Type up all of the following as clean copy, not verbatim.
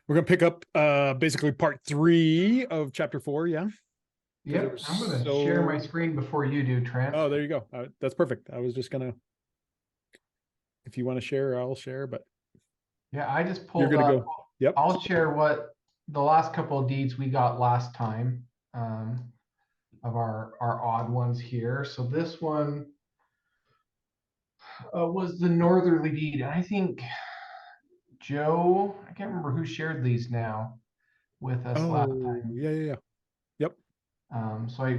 We're gonna pick up basically part 3 of chapter 4. Yeah, because it Yep, was I'm going to share my so. screen before you do, Trent. Oh, there you go. That's perfect. I was just gonna, if you want to share, I'll share, but Yeah, I just you're pulled gonna up. go. Yep. I'll share what the last couple of deeds we got last time of our odd ones here. So this one was the northerly deed. And I think Joe, I can't remember who shared these now with us last Oh, time. yeah, yeah, yeah. Yep.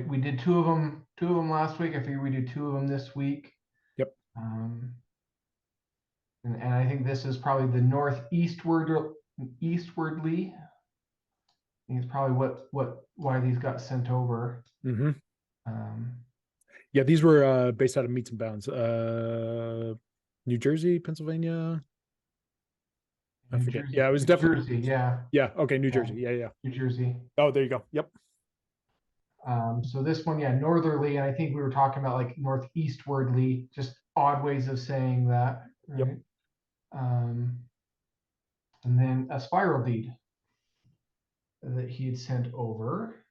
We did two of them last week. I figured we do two of them this week. Yep. Um, and I think this is probably the eastwardly. I think it's probably why these got sent over. Mm-hmm. Um, Yeah, these were based out of Meets and Bounds. New Jersey, Pennsylvania. I New forget. Jersey, Yeah, it was New definitely. Jersey, yeah, Yeah. Okay, New yeah, Jersey. Yeah, yeah. New Jersey. Oh, there you go. Yep. So this one, yeah, northerly, and I think we were talking about like northeastwardly, just odd ways of saying that, Yep. right? Um, and then a spiral deed that he had sent over.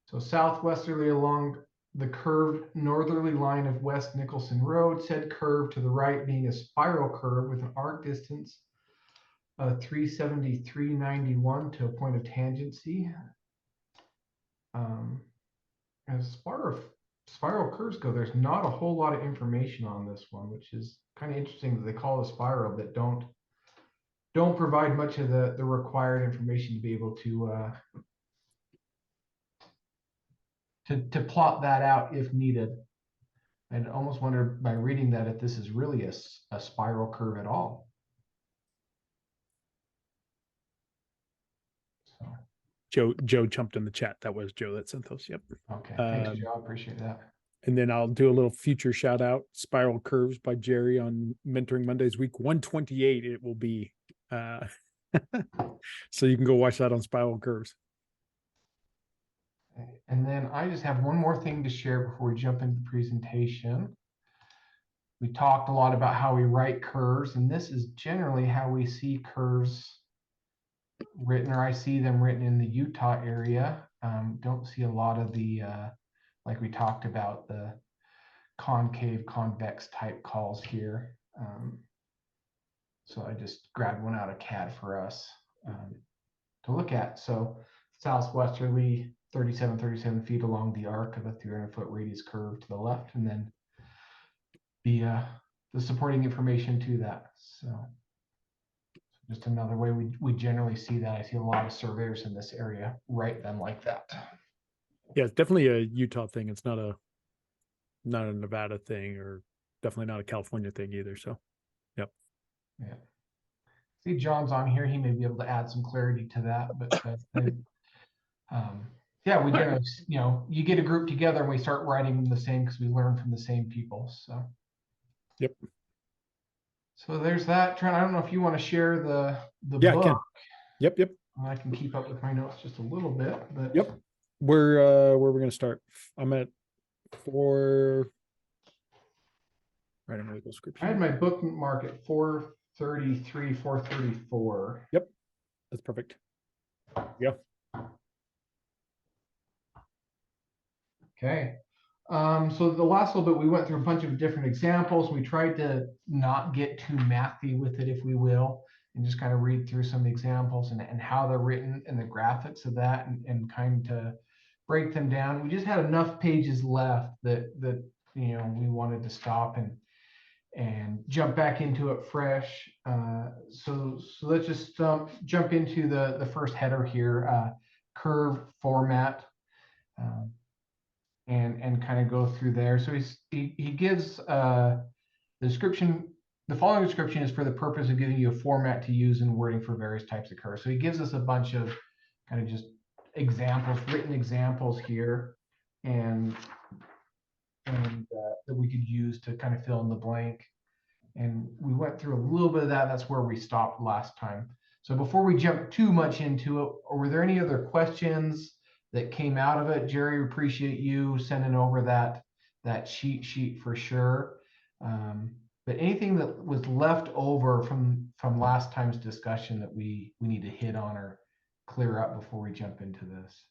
So southwesterly along the curved northerly line of West Nicholson Road, said curve to the right being a spiral curve with an arc distance of 373.91 to a point of tangency. As spiral curves go, there's not a whole lot of information on this one, which is kind of interesting that they call it a spiral, but don't provide much of the required information to be able to plot that out if needed. I'd almost wonder by reading that if this is really a spiral curve at all. So, Joe jumped in the chat. That was Joe that sent those. Yep. okay, thanks, Um, Joe. I appreciate that. and then I'll do a little future shout out, Spiral Curves by Jerry on Mentoring Mondays, week 128. It will be. Uh, so you can go watch that on Spiral Curves. And then I just have one more thing to share before we jump into the presentation. We talked a lot about how we write curves, and this is generally how we see curves written, or I see them written in the Utah area. Don't see a lot of the, like we talked about, the concave, convex type calls here. So I just grabbed one out of CAD for us to look at. So southwesterly, 37 feet along the arc of a 300-foot radius curve to the left, and then the supporting information to that. So just another way we generally see that. I see a lot of surveyors in this area write them like that. Yeah, it's definitely a Utah thing. It's not a Nevada thing, or definitely not a California thing either. So, yep. Yeah. See, John's on here. He may be able to add some clarity to that. But yeah, we generally, you get a group together and we start writing them the same because we learn from the same people. So, Yep. so there's that. Trent, I don't know if you want to share the Yeah, I book. can. Yep. Yep. I can keep up with my notes just a little bit, but Yep. Where we're gonna start. I'm at 4. Right, I'm gonna go script I had here. my bookmark at 433, 434. Yep, that's perfect. Yeah. Okay. So the last little bit, we went through a bunch of different examples. We tried to not get too mathy with it, if we will, and just kind of read through some examples and how they're written and the graphics of that and kind of break them down. We just had enough pages left that we wanted to stop and jump back into it fresh. So let's just jump into the first header here, curve format. Um, and kind of go through there. So he gives the description. The following description is for the purpose of giving you a format to use in wording for various types of curves. So he gives us a bunch of kind of just examples, written examples here, and that we could use to kind of fill in the blank. And we went through a little bit of that. That's where we stopped last time. So before we jump too much into it, were there any other questions that came out of it? Jerry, appreciate you sending over that cheat sheet for sure. But anything that was left over from last time's discussion that we need to hit on or clear up before we jump into this.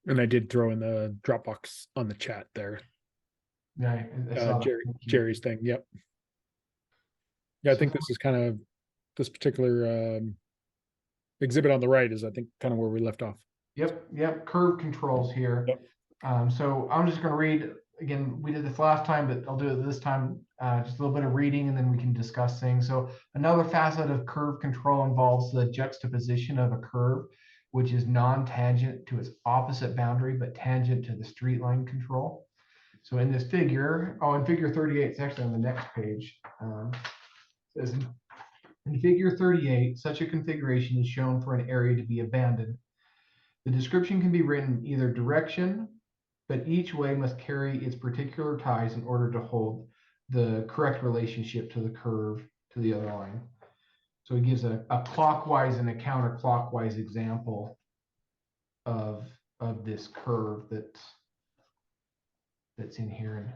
And I did throw in the Dropbox on the chat there. Yeah, I saw that. Jerry's thing. Yep. Yeah, I So think this is kind of this particular exhibit on the right is, I think, kind of where we left off. Yep. Curve controls here. Yep. So I'm just going to read again. We did this last time, but I'll do it this time. Just a little bit of reading, and then we can discuss things. So another facet of curve control involves the juxtaposition of a curve, which is non-tangent to its opposite boundary, but tangent to the street line control. So in this figure, in figure 38, it's actually on the next page. It says, in figure 38, such a configuration is shown for an area to be abandoned. The description can be written either direction, but each way must carry its particular ties in order to hold the correct relationship to the curve to the other line. So he gives a clockwise and a counterclockwise example of this curve that's in here, and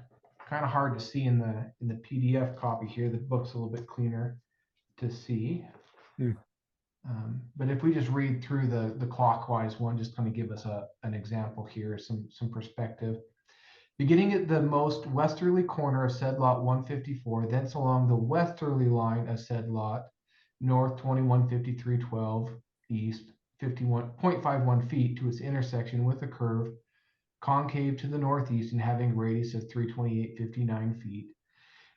kind of hard to see in the PDF copy here. The book's a little bit cleaner to see. But if we just read through the clockwise one, just kind of give us an example here, some perspective. Beginning at the most westerly corner of said lot 154, thence along the westerly line of said lot, north 215312, east 51.51 feet to its intersection with a curve, concave to the northeast and having a radius of 328.59 feet,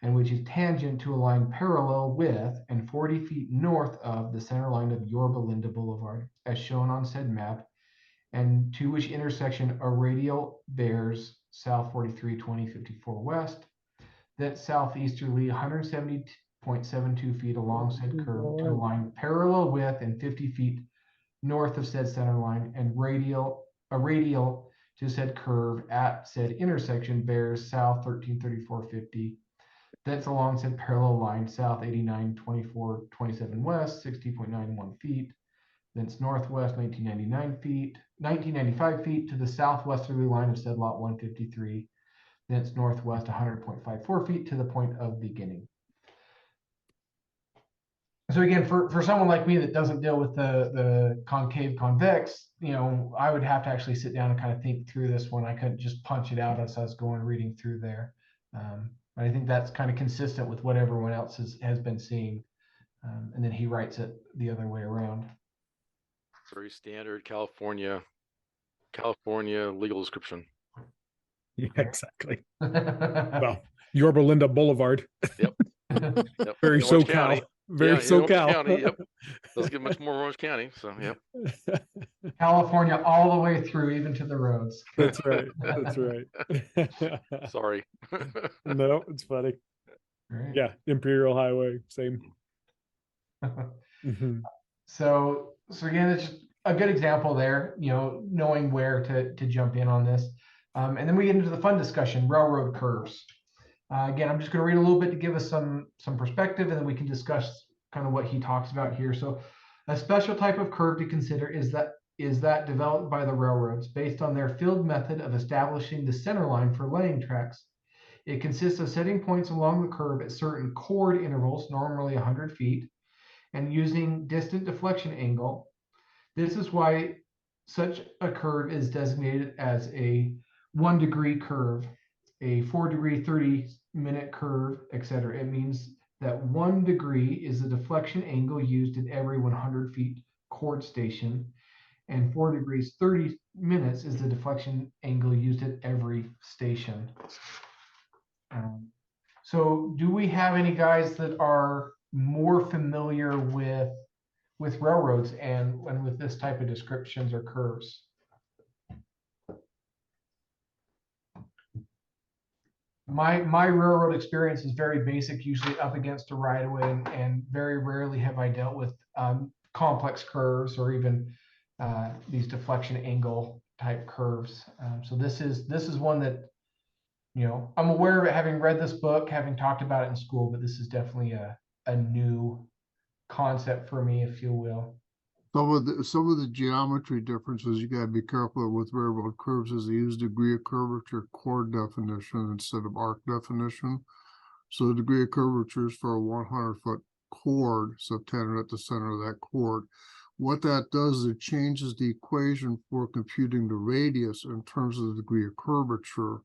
and which is tangent to a line parallel with and 40 feet north of the center line of Yorba Linda Boulevard, as shown on said map, and to which intersection a radial bears south 43.2054 west, that southeasterly 170.72 feet along said curve to a line parallel with and 50 feet north of said center line, and a radial to said curve at said intersection bears south 1334.50. That's along said parallel line, south 89.24.27 west, 60.91 feet. Thence northwest 1995 feet to the southwesterly line of said lot 153. Thence northwest 100.54 feet to the point of beginning. So again, for someone like me that doesn't deal with the concave convex, I would have to actually sit down and kind of think through this one. I couldn't just punch it out as I was going reading through there. I think that's kind of consistent with what everyone else has been seeing. And then he writes it the other way around. Very standard California legal description. Yeah, exactly. Well, Yorba Linda Boulevard. Yep. Very in Orange SoCal. County. Very SoCal. County, yep. Doesn't get much more Orange County, so yep. California all the way through, even to the roads. That's right. That's right. Sorry. No, it's funny. Right. Yeah, Imperial Highway, same. Mm-hmm. So again, it's just a good example there, knowing where to jump in on this. And then we get into the fun discussion, railroad curves. Again, I'm just going to read a little bit to give us some perspective, and then we can discuss kind of what he talks about here. So a special type of curve to consider is that developed by the railroads based on their field method of establishing the center line for laying tracks. It consists of setting points along the curve at certain chord intervals, normally 100 feet, and using distant deflection angle. This is why such a curve is designated as a 1 degree curve, a 4 degree 30-minute curve, etc. It means that 1 degree is the deflection angle used at every 100 feet chord station, and 4 degrees 30 minutes is the deflection angle used at every station. So do we have any guys that are more familiar with railroads and with this type of descriptions or curves? My railroad experience is very basic, usually up against a right of way, and very rarely have I dealt with complex curves or even these deflection angle type curves. So this is one that I'm aware of it, having read this book, having talked about it in school, but this is definitely a new concept for me, if you will. Some of the geometry differences you gotta be careful with railroad curves is they use degree of curvature chord definition instead of arc definition. So the degree of curvature is for a 100-foot chord, so tangent at the center of that chord. What that does is it changes the equation for computing the radius in terms of the degree of curvature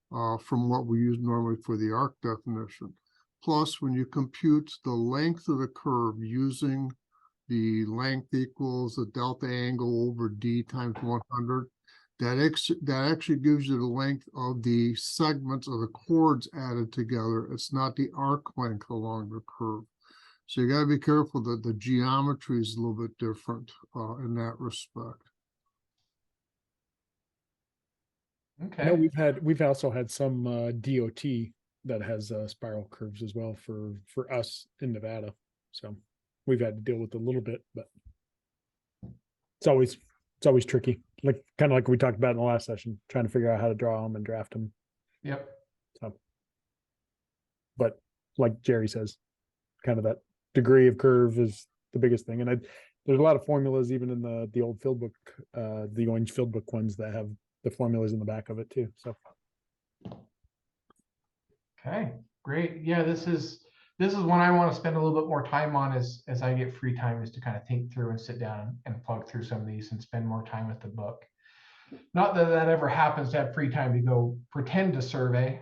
from what we use normally for the arc definition. Plus, when you compute the length of the curve using the length equals the delta angle over d times 100, that actually gives you the length of the segments of the chords added together. It's not the arc length along the curve. So you got to be careful that the geometry is a little bit different in that respect. I know Okay. we've also had some DOT that has spiral curves as well for us in Nevada. So we've had to deal with a little bit, but it's always tricky. Like kind of like we talked about in the last session, trying to figure out how to draw them and draft them. Yep. So, but like Jerry says, kind of that degree of curve is the biggest thing. And there's a lot of formulas even in the old field book, the orange field book ones that have the formulas in the back of it too. So Okay, great. Yeah, this is one I want to spend a little bit more time on as I get free time, is to kind of think through and sit down and plug through some of these and spend more time with the book. Not that that ever happens to have free time to go pretend to survey,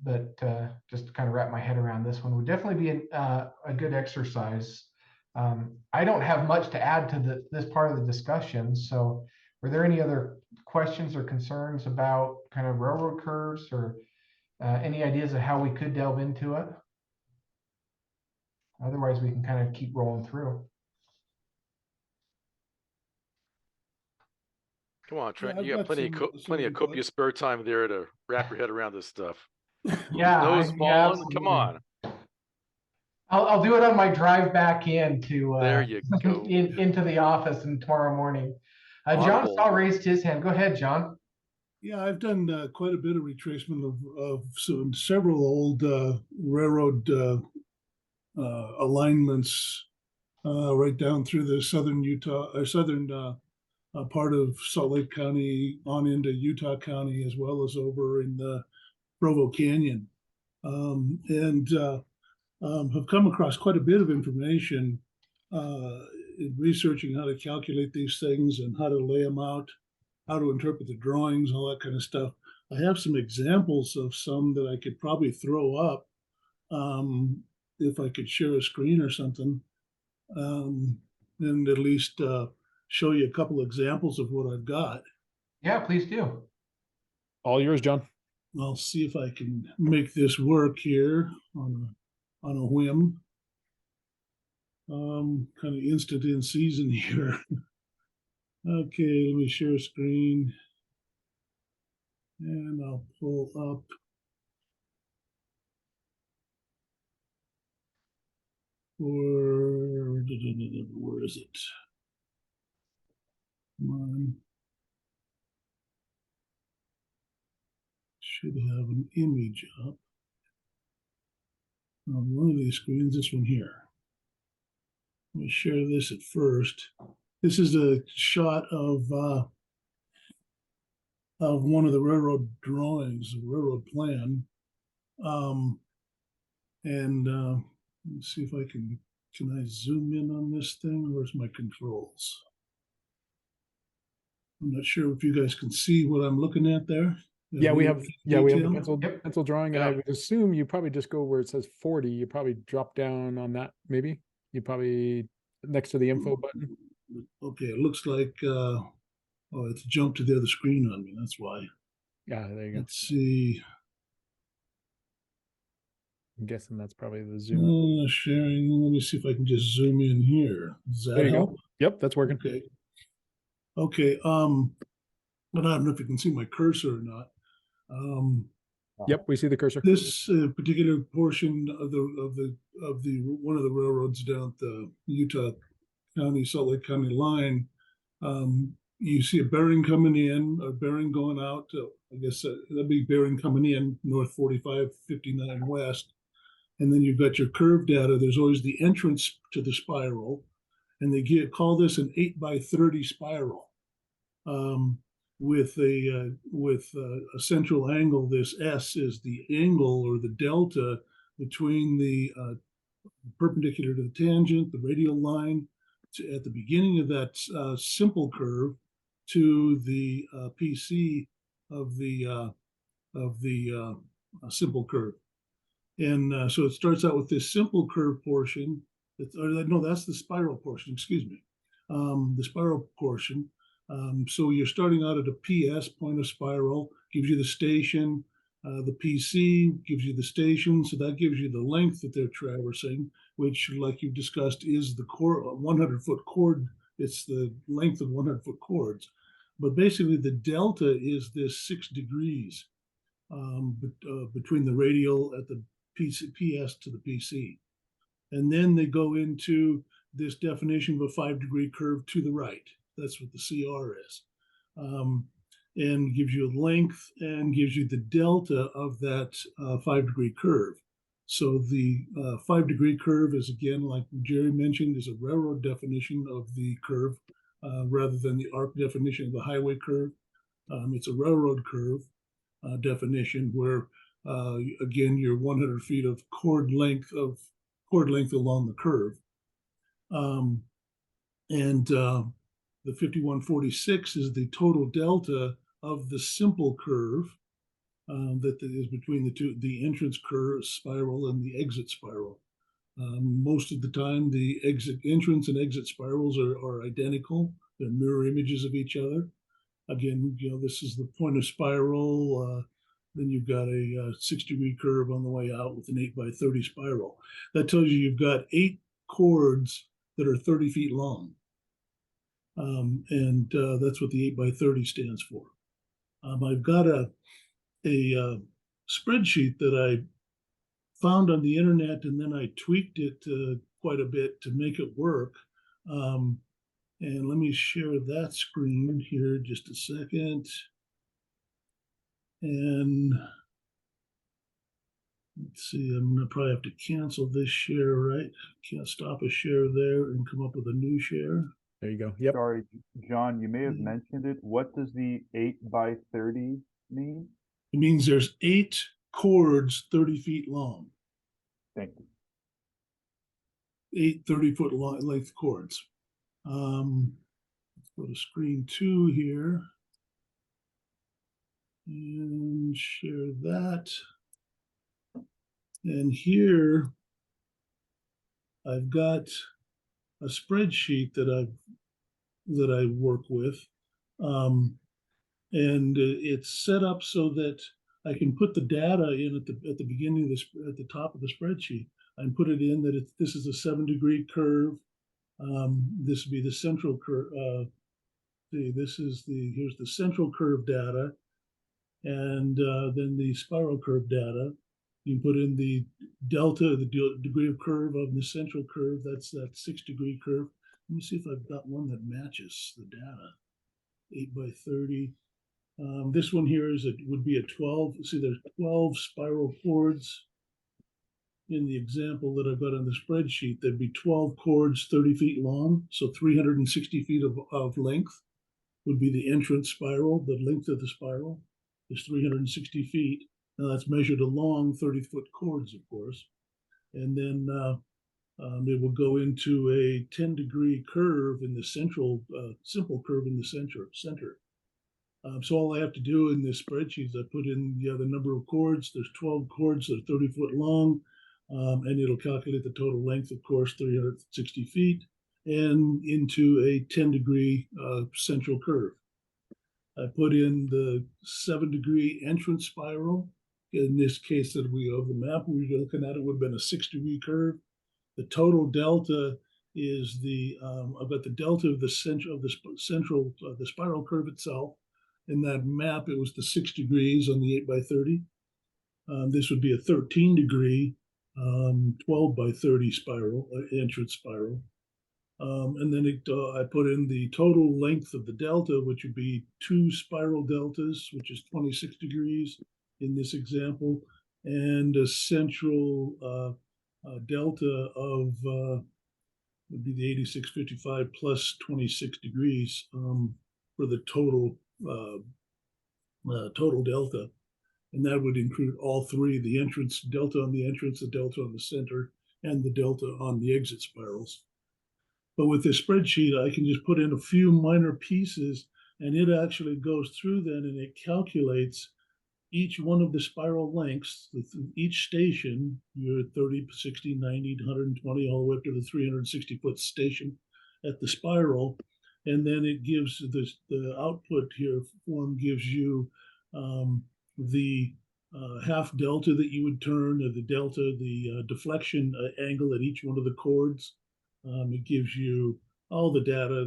but just to kind of wrap my head around this one would definitely be a good exercise. I don't have much to add to this part of the discussion. So were there any other questions or concerns about kind of railroad curves, or any ideas of how we could delve into it? Otherwise, we can kind of keep rolling through. Come on, Trent. I've You got got plenty some of copious spare time there to wrap your head around this stuff. Yeah, Snow's yeah, falling. Come absolutely. on. I'll do it on my drive back in to There you go. into the office and tomorrow morning. John Audible. Saw raised his hand. Go ahead, John. Yeah, I've done quite a bit of retracement of several old railroad alignments right down through the southern Utah or southern part of Salt Lake County on into Utah County, as well as over in the Provo Canyon, and have come across quite a bit of information in researching how to calculate these things and how to lay them out, how to interpret the drawings, all that kind of stuff. I have some examples of some that I could probably throw up if I could share a screen or something, and at least show you a couple examples of what I've got. Yeah, please do. all yours, John. I'll see if I can make this work here on a whim. Kind of instant in season here. Okay, let me share screen. And I'll pull up. Where is it? Come on. Should have an image up on one of these screens, this one here. Let me share this at first. This is a shot of one of the railroad drawings, railroad plan. Let's see if I can I zoom in on this thing? Where's my controls? I'm not sure if you guys can see what I'm looking at there. Yeah, we have the pencil drawing, and I Yeah. would assume you probably just go where it says 40. You probably drop down on that, maybe. You probably next to the info button. Okay, it looks like oh, it's jumped to the other screen on me. That's why. Yeah, there you go. Let's see. I'm guessing that's probably the zoom. Sharing. Let me see if I can just zoom in here. Does that There you help? go. Yep, that's working. Okay. Okay. But I don't know if you can see my cursor or not. Yep, we see the cursor. This particular portion of the one of the railroads down at the Utah County, Salt Lake County line, you see a bearing coming in, a bearing going out. I guess that'd be bearing coming in north 4559 west, and then you've got your curve data. There's always the entrance to the spiral, and they call this an 8x30 spiral. With a central angle. This S is the angle or the delta between the perpendicular to the tangent, the radial line, at the beginning of that simple curve to the PC of the simple curve. And so it starts out with this simple curve portion. No, that's the spiral portion, excuse me. The spiral portion. So you're starting out at a PS, point of spiral, gives you the station. The PC gives you the station, so that gives you the length that they're traversing, which, like you've discussed, is the 100-foot chord. It's the length of 100-foot chords. But basically, the delta is this 6 degrees between the radial at the PS to the PC. And then they go into this definition of a 5-degree curve to the right. That's what the CR is. And gives you a length and gives you the delta of that 5-degree curve. So the 5-degree curve is, again, like Jerry mentioned, is a railroad definition of the curve rather than the arc definition of the highway curve. It's a railroad curve definition where, again, you're 100 feet of chord length along the curve. The 5146 is the total delta of the simple curve that is between the entrance curve spiral and the exit spiral. Most of the time, the entrance and exit spirals are identical. They're mirror images of each other. Again, this is the point of spiral. Then you've got a 6-degree curve on the way out with an 8x30 spiral. That tells you you've got 8 chords that are 30 feet long. That's what the 8x30 stands for. I've got a spreadsheet that I found on the internet, and then I tweaked it quite a bit to make it work. And let me share that screen here just a second. And let's see, I'm gonna probably have to cancel this share, right? Can't stop a share there and come up with a new share. There you go. Yep. Sorry, John, you may have mentioned it. What does the 8x30 mean? It means there's 8 chords 30 feet long. Thank you. 8 30-foot length chords. Let's go to screen 2 here and share that. And here I've got a spreadsheet that I work with, and it's set up so that I can put the data in at the beginning of this, at the top of the spreadsheet. I can put it in that this is a 7-degree curve. This would be the central curve. Here's the central curve data, and then the spiral curve data. You put in the delta, the degree of curve of the central curve. That's that 6-degree curve. Let me see if I've got one that matches the data. 8x30. This one here would be a 12. See, there's 12 spiral chords in the example that I've got on the spreadsheet. There'd be 12 chords 30 feet long, so 360 feet of length would be the entrance spiral. The length of the spiral is 360 feet. Now that's measured along 30-foot chords, of course. And then it will go into a 10-degree curve in the central, simple curve in the center. So all I have to do in this spreadsheet is I put in the number of chords. There's 12 chords that are 30 foot long, and it'll calculate the total length, of course, 360 feet, and into a 10-degree central curve. I put in the 7-degree entrance spiral. In this case that we have the map we were looking at, it would have been a 6-degree curve. The total delta is I've got the delta of the the spiral curve itself. In that map, it was the 6 degrees on the 8x30. This would be a 13-degree 12x30 spiral, entrance spiral. And then I put in the total length of the delta, which would be 2 spiral deltas, which is 26 degrees in this example, and a central delta of would be the 8655 plus 26 degrees for the total total delta. And that would include all three, the entrance, delta on the entrance, the delta on the center, and the delta on the exit spirals. But with this spreadsheet, I can just put in a few minor pieces, and it actually goes through then and it calculates each one of the spiral lengths, each station, your 30, 60, 90, 120, all the way up to the 360-foot station at the spiral. And then it gives the output here form gives you the half delta that you would turn, or the delta, the deflection angle at each one of the chords. It gives you all the data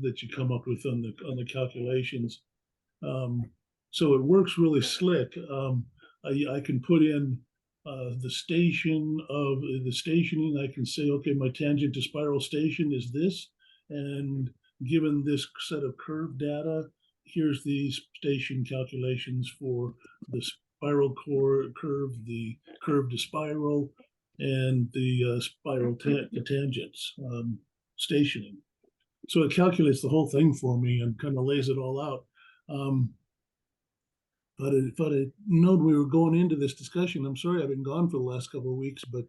that you come up with on the calculations. So it works really slick. I can put in the stationing. I can say, okay, my tangent to spiral station is this, and given this set of curve data, here's the station calculations for the spiral curve, the curve to spiral, and the spiral tangents stationing. So it calculates the whole thing for me and kind of lays it all out. But if I had known we were going into this discussion, I'm sorry I've been gone for the last couple of weeks, but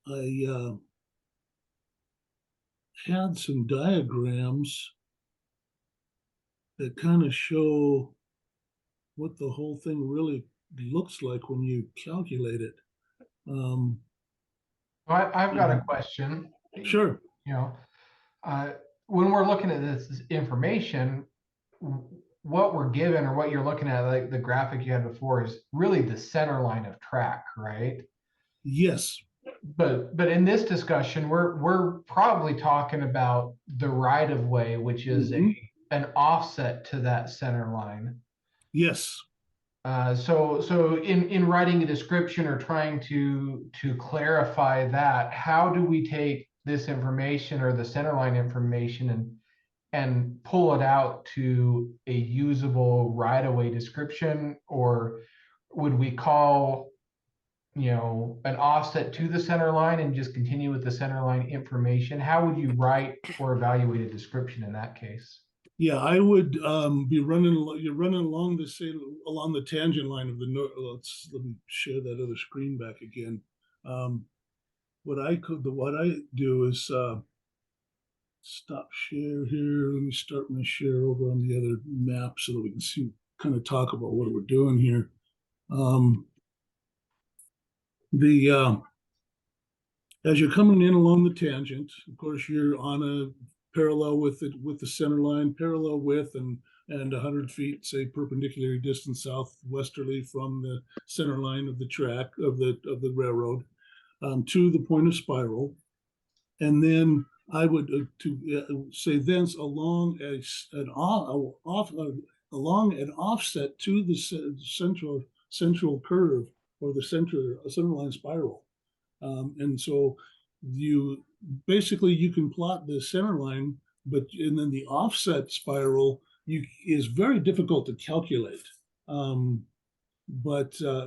I had some diagrams that kind of show what the whole thing really looks like when you calculate it. I've got a question. Sure. You know, when we're looking at this information, what we're given or what you're looking at, like the graphic you had before, is really the center line of track, right? Yes. But in this discussion, we're probably talking about the right of way, which is an offset to that center line. Yes. So in writing a description or trying to clarify that, how do we take this information or the center line information and pull it out to a usable right-of-way description? Or would we call, you know, an offset to the center line and just continue with the center line information? How would you write or evaluate a description in that case? Yeah, I would be you're running along along the tangent line of the north. Let me share that other screen back again. What I do is stop share here. Let me start my share over on the other map so that we can see, kind of talk about what we're doing here. As you're coming in along the tangent, of course, you're on a parallel with the center line, parallel with and 100 feet, say, perpendicular distance southwesterly from the center line of the track of the railroad to the point of spiral. And then I would say thence along along an offset to the central curve, or the center line spiral. And so you can plot the center line, and then the offset spiral is very difficult to calculate.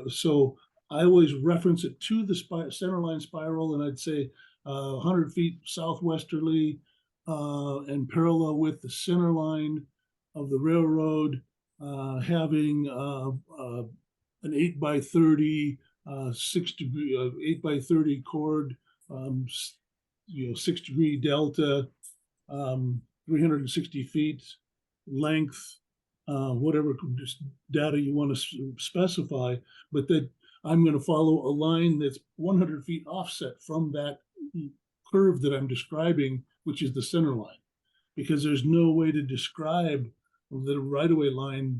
So I always reference it to the center line spiral, and I'd say 100 feet southwesterly and parallel with the center line of the railroad, having an 8x30 8x30 chord, 6 degree delta, 360 feet length, whatever data you want to specify, but that I'm going to follow a line that's 100 feet offset from that curve that I'm describing, which is the center line, because there's no way to describe the right-of-way line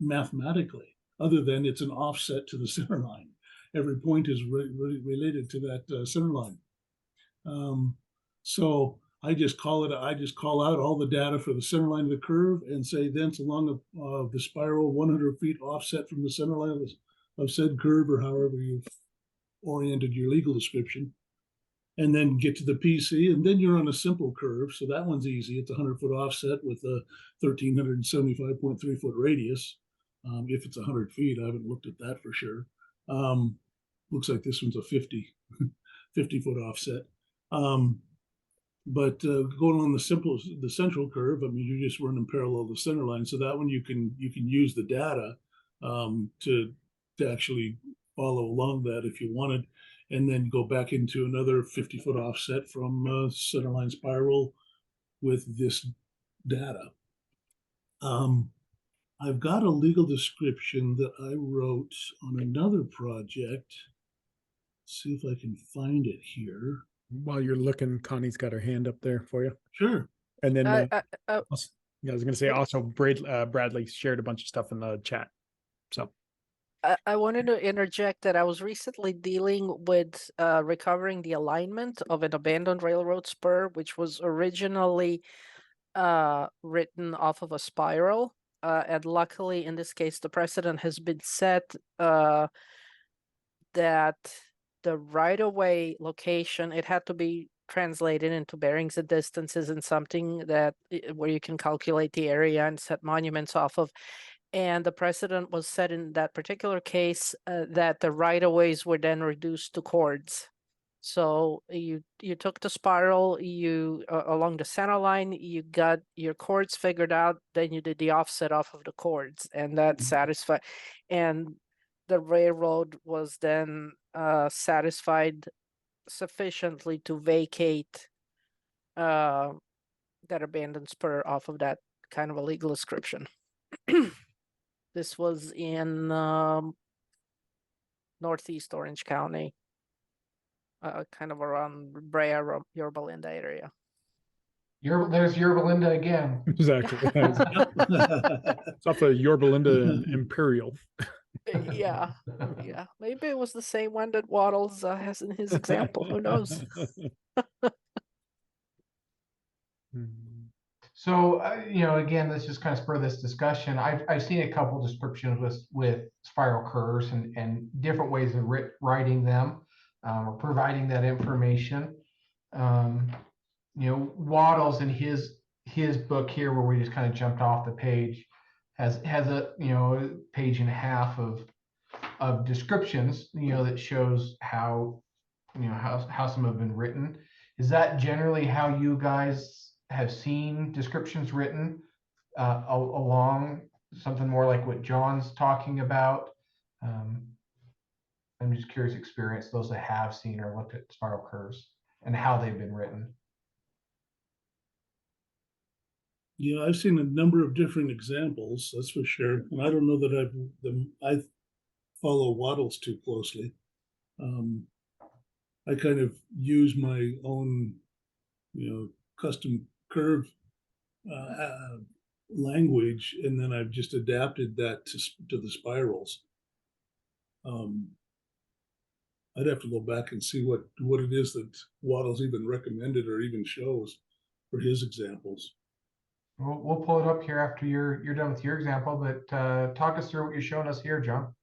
mathematically other than it's an offset to the center line. Every point is related to that center line. So I just call out all the data for the center line of the curve and say thence along the spiral 100 feet offset from the center line of said curve, or however you've oriented your legal description, and then get to the PC, and then you're on a simple curve. So that one's easy. It's a 100-foot offset with a 1,375.3 foot radius. If it's 100 feet, I haven't looked at that for sure. Looks like this one's a 50. 50-foot offset. But going on the central curve, I mean, you're just running parallel to the center line. So that one you can use the data to actually follow along that if you wanted, and then go back into another 50-foot offset from center line spiral with this data. I've got a legal description that I wrote on another project. Let's see if I can find it here. While you're looking, Connie's got her hand up there for you. Sure. And then, Uh, yeah, I was going to say what- also Bradley shared a bunch of stuff in the chat. So I wanted to interject that I was recently dealing with recovering the alignment of an abandoned railroad spur, which was originally written off of a spiral. And luckily, in this case, the precedent has been set that the right-of-way location, it had to be translated into bearings and distances and something that where you can calculate the area and set monuments off of. And the precedent was set in that particular case that the right-of-ways were then reduced to chords. So you took the spiral, you along the center line, you got your chords figured out, then you did the offset off of the chords, and that satisfied. And the railroad was then satisfied sufficiently to vacate that abandoned spur off of that kind of a legal description. This was in Northeast Orange County, kind of around Brea, Yorba Linda area. There's Yorba Linda again. exactly. It's off of Yorba Linda and Imperial. Yeah, yeah. Maybe it was the same one that Wattles has in his example. Who knows? So, again, let's just kind of spur this discussion. I've seen a couple descriptions with spiral curves and different ways of writing them or providing that information. Wattles in his book here, where we just kind of jumped off the page, has a page and a half of descriptions, that shows how some have been written. Is that generally how you guys have seen descriptions written along something more like what John's talking about? I'm just curious experience, those that have seen or looked at spiral curves and how they've been written. Yeah, I've seen a number of different examples, that's for sure. And I don't know that I follow Wattles too closely. I kind of use my own, custom curve language, and then I've just adapted that to the spirals. I'd have to go back and see what it is that Wattles even recommended or even shows for his examples. We'll pull it up here after you're done with your example, but talk us through what you're showing us here, John.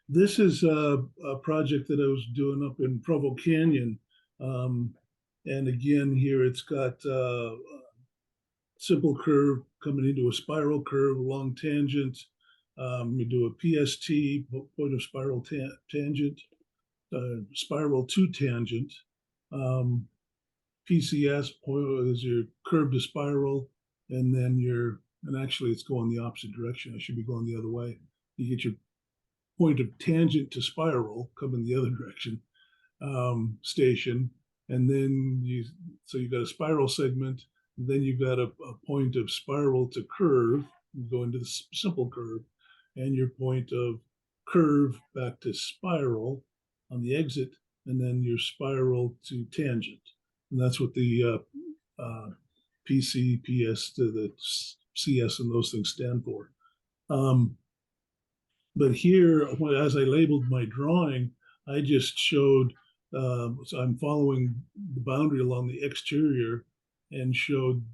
This is a project that I was doing up in Provo Canyon. And again, here it's got a simple curve coming into a spiral curve, long tangent. We do a PST, point of spiral tangent, spiral to tangent. PCS is your curve to spiral, and then and actually it's going the opposite direction. I should be going the other way. You get your point of tangent to spiral coming the other direction, station, and then you got a spiral segment, then you've got a point of spiral to curve, you go into the simple curve, and your point of curve back to spiral on the exit, and then your spiral to tangent. And that's what the PC, PS, to the CS and those things stand for. But here, as I labeled my drawing, I just showed, so I'm following the boundary along the exterior and showed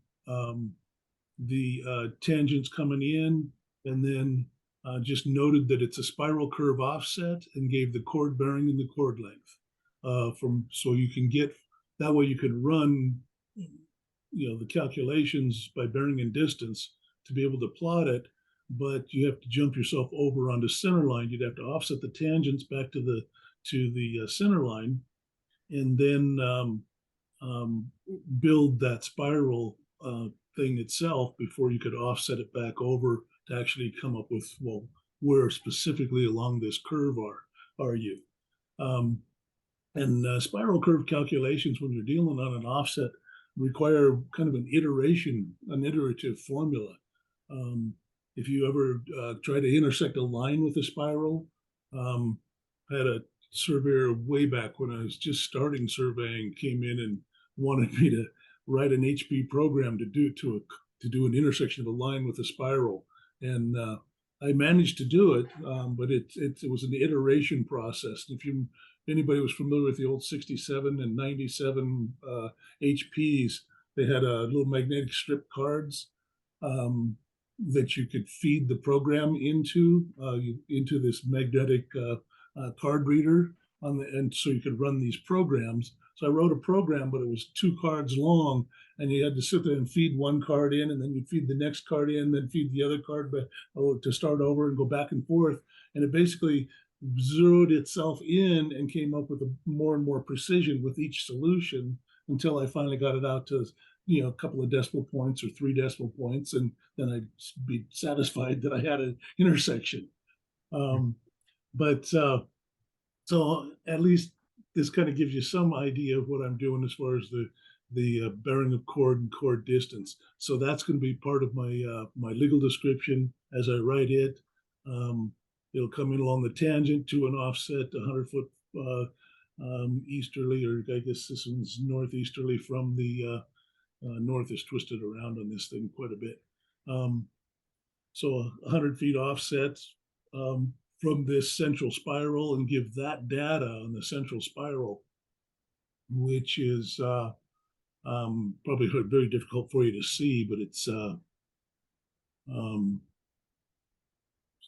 the tangents coming in, and then just noted that it's a spiral curve offset and gave the chord bearing and the chord length. So you can get, that way you can run, the calculations by bearing and distance to be able to plot it, but you have to jump yourself over onto center line. You'd have to offset the tangents back to the center line, and then build that spiral thing itself before you could offset it back over to actually come up with, well, where specifically along this curve are you? And spiral curve calculations, when you're dealing on an offset, require kind of an iterative formula. If you ever try to intersect a line with a spiral, I had a surveyor way back when I was just starting surveying came in and wanted me to write an HP program to do an intersection of a line with a spiral, and I managed to do it, but it was an iteration process. If anybody was familiar with the old 67 and 97 HPs, they had little magnetic strip cards that you could feed the program into this magnetic card reader and so you could run these programs. So I wrote a program, but it was 2 cards long, and you had to sit there and feed one card in, and then you'd feed the next card in, then feed the other card to start over and go back and forth. And it basically zeroed itself in and came up with more and more precision with each solution until I finally got it out to, a couple of decimal points or 3 decimal points, and then I'd be satisfied that I had an intersection. But so at least this kind of gives you some idea of what I'm doing as far as the bearing of chord and chord distance. So that's going to be part of my my legal description as I write it. It'll come in along the tangent to an offset 100-foot easterly, or I guess this one's northeasterly from the north is twisted around on this thing quite a bit. So 100 feet offset from this central spiral, and give that data on the central spiral, which is probably very difficult for you to see, but it's see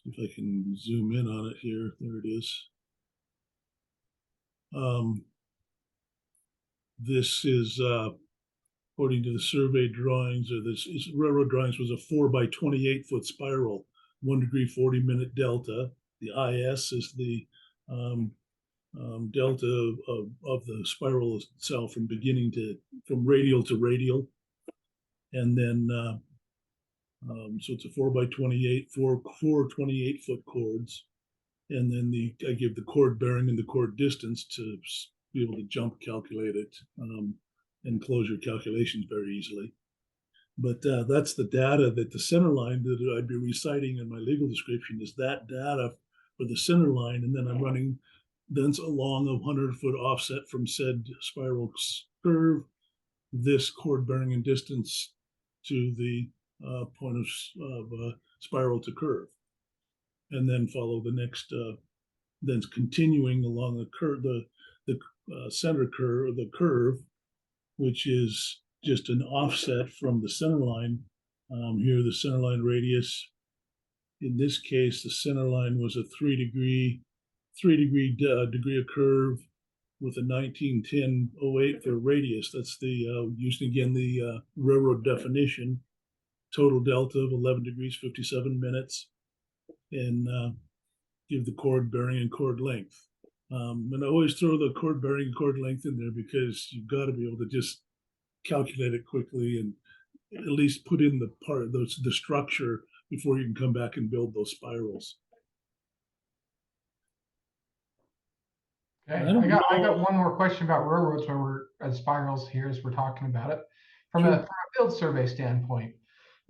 if I can zoom in on it here. There it is. This is according to the survey drawings, or this railroad drawings, was a 4 by 28 foot spiral, 1 degree 40-minute delta. The IS is the delta of the spiral itself from radial to radial. And then, so it's a 4 by 28, four 28-foot chords. And then I give the chord bearing and the chord distance to be able to jump calculate it and close your calculations very easily. But that's the data that the center line that I'd be reciting in my legal description is that data for the center line, and then I'm running thence along a 100-foot offset from said spiral curve, this chord bearing and distance to the point of spiral to curve, and then follow the next, then continuing along the curve, the center curve, the curve, which is just an offset from the center line. Here, the center line radius. In this case, the center line was a 3 degree degree of curve with a 1910.08 for radius. That's the using again the railroad definition. Total delta of 11 degrees 57 minutes, and give the chord bearing and chord length. And I always throw the chord bearing and chord length in there because you've got to be able to just calculate it quickly and at least put in the structure before you can come back and build those spirals. Okay, I got one more question about railroads when we're spirals here as we're talking about it. From a field survey standpoint,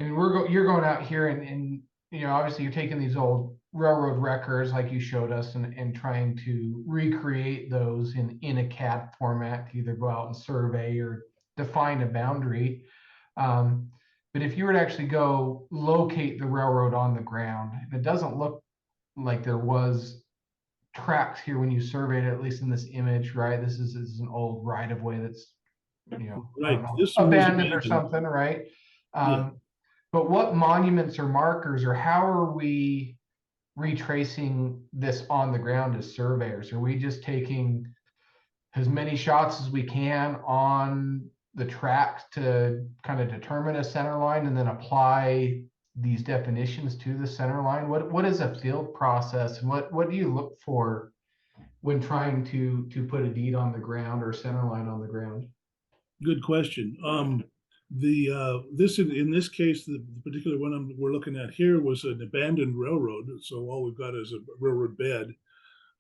and you're going out here and obviously you're taking these old railroad records like you showed us and trying to recreate those in a CAD format to either go out and survey or define a boundary. But if you were to actually go locate the railroad on the ground, it doesn't look like there was tracks here when you surveyed it, at least in this image, right? This is an old right of way that's right, abandoned or something, right? Yeah. But what monuments or markers, or how are we retracing this on the ground as surveyors? Are we just taking as many shots as we can on the track to kind of determine a center line and then apply these definitions to the center line? What is a field process, and what do you look for when trying to put a deed on the ground or center line on the ground? Good question. In this case, the particular one we're looking at here was an abandoned railroad. So all we've got is a railroad bed.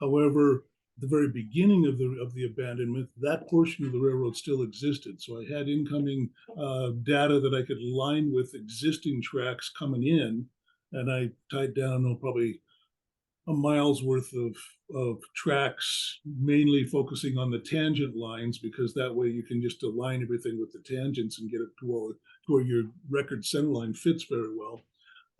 However, the very beginning of the abandonment, that portion of the railroad still existed. So I had incoming data that I could line with existing tracks coming in, and I tied down probably a mile's worth of tracks, mainly focusing on the tangent lines, because that way you can just align everything with the tangents and get it to where your record center line fits very well.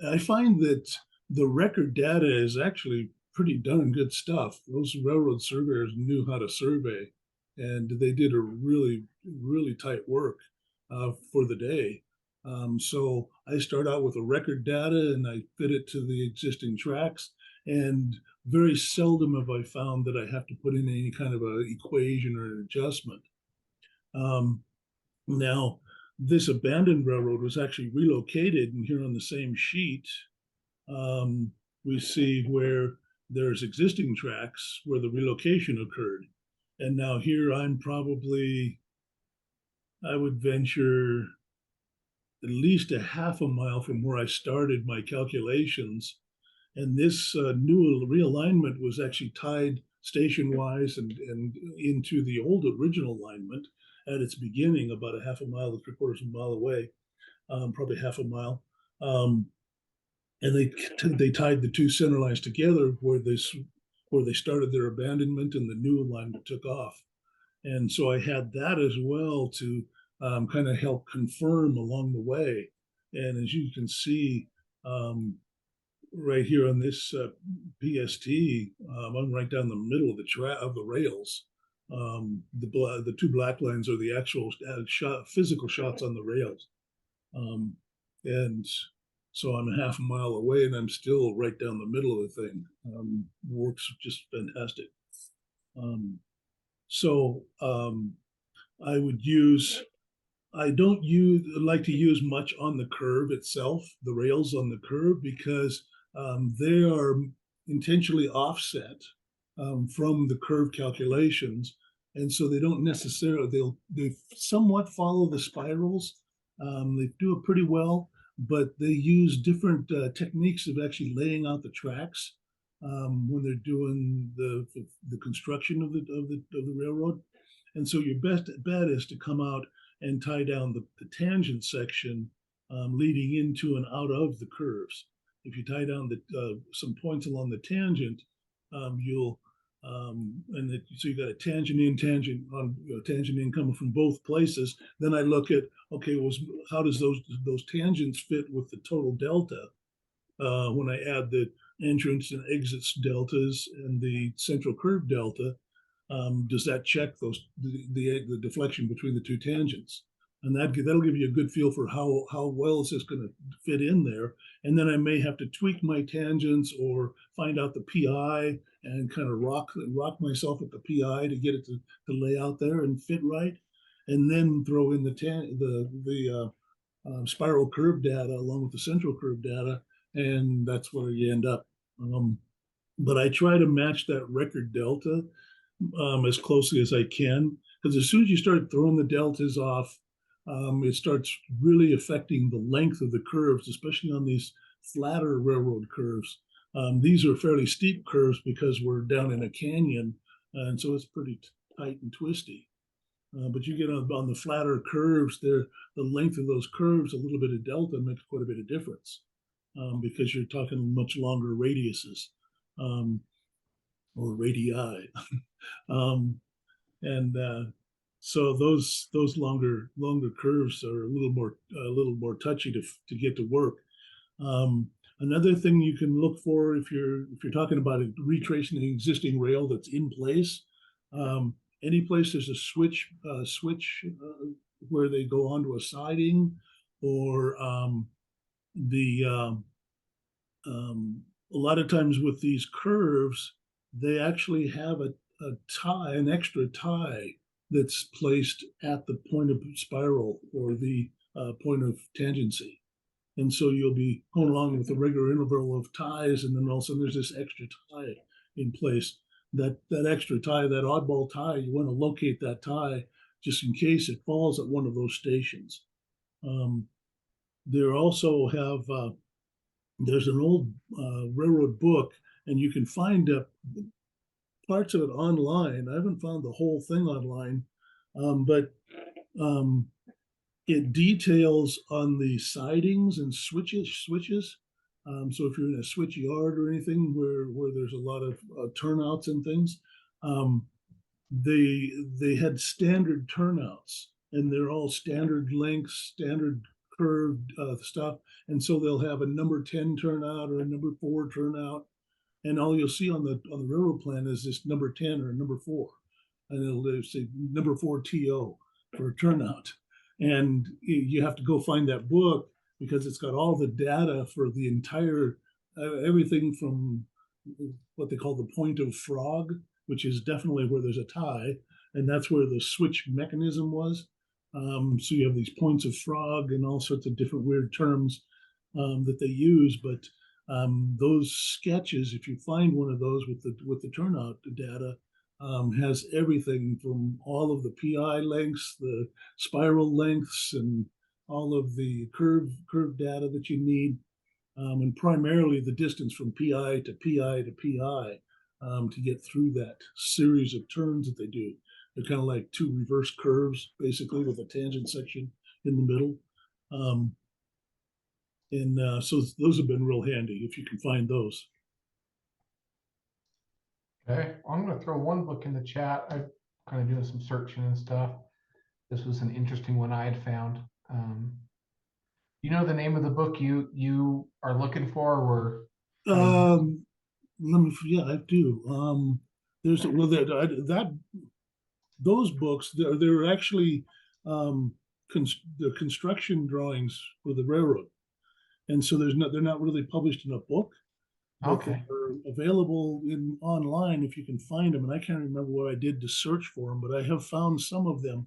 I find that the record data is actually pretty darn good stuff. Those railroad surveyors knew how to survey, and they did a really, really tight work for the day. So I start out with a record data and I fit it to the existing tracks. And very seldom have I found that I have to put in any kind of an equation or an adjustment. Now, this abandoned railroad was actually relocated, and here on the same sheet, we see where there's existing tracks where the relocation occurred. And now here I'm probably, I would venture at least a half a mile from where I started my calculations. And this new realignment was actually tied station-wise and into the old original alignment at its beginning, about a half a mile to 3/4 of a mile away, probably half a mile. And they tied the two center lines together where they started their abandonment and the new alignment took off. And so I had that as well to kind of help confirm along the way. And as you can see, right here on this PST, I'm right down the middle of the rails. The two black lines are the actual physical shots on the rails. And so I'm a half a mile away and I'm still right down the middle of the thing. Works just fantastic. I don't like to use much on the curve itself, the rails on the curve, because they are intentionally offset from the curve calculations. And so they don't necessarily, they somewhat follow the spirals. They do it pretty well, but they use different techniques of actually laying out the tracks when they're doing the construction of the railroad. And so your best bet is to come out and tie down the tangent section leading into and out of the curves. If you tie down some points along the tangent, so you got a tangent in coming from both places. Then I look at, okay, well, how does those tangents fit with the total delta when I add the entrance and exits deltas and the central curve delta? Does that check the deflection between the two tangents? And that'll give you a good feel for how well is this going to fit in there. And then I may have to tweak my tangents or find out the PI and kind of rock myself at the PI to get it to lay out there and fit right. And then throw in the spiral curve data along with the central curve data, and that's where you end up. But I try to match that record delta as closely as I can, because as soon as you start throwing the deltas off, it starts really affecting the length of the curves, especially on these flatter railroad curves. These are fairly steep curves because we're down in a canyon, and so it's pretty tight and twisty. But you get on the flatter curves, the length of those curves, a little bit of delta makes quite a bit of difference because you're talking much longer radiuses or radii. So those longer curves are a little more touchy to get to work. Another thing you can look for if you're talking about retracing an existing rail that's in place, any place there's a switch where they go onto a siding, or a lot of times with these curves, they actually have an extra tie that's placed at the point of spiral or the point of tangency. And so you'll be going along with a regular interval of ties, and then all of a sudden there's this extra tie in place. that extra tie, that oddball tie, you want to locate that tie just in case it falls at one of those stations. There also have there's an old railroad book, and you can find parts of it online. I haven't found the whole thing online, but it details on the sidings and switches. So if you're in a switch yard or anything where there's a lot of turnouts and things, they had standard turnouts, and they're all standard lengths, standard curved stuff. And so they'll have a number 10 turnout or a number 4 turnout. And all you'll see on the railroad plan is this number 10 or number 4. And it'll say number 4 TO for a turnout. And you have to go find that book because it's got all the data for the entire, everything from what they call the point of frog, which is definitely where there's a tie. And that's where the switch mechanism was. So you have these points of frog and all sorts of different weird terms that they use. But those sketches, if you find one of those with the turnout data, has everything from all of the PI lengths, the spiral lengths, and all of the curve data that you need, and primarily the distance from PI to PI to PI to get through that series of turns that they do. They're kind of like 2 reverse curves, basically, with a tangent section in the middle. So those have been real handy if you can find those. Okay, I'm going to throw one book in the chat. I'm kind of doing some searching and stuff. This was an interesting one I had found. You know the name of the book you are looking for, or Yeah, I do. There's those books. They're actually the construction drawings for the railroad, and so they're not really published in a book. okay. They're available online if you can find them. And I can't remember what I did to search for them, but I have found some of them.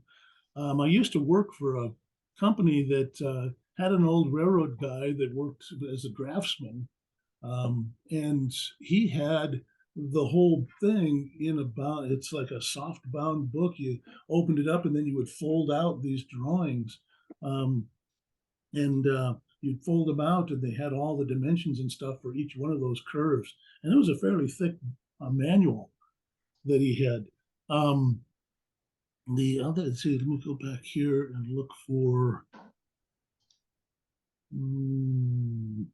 I used to work for a company that had an old railroad guy that worked as a draftsman. And he had the whole thing it's like a soft bound book. You opened it up and then you would fold out these drawings. You'd fold them out and they had all the dimensions and stuff for each one of those curves. And it was a fairly thick manual that he had. Let's see, let me go back here and look for an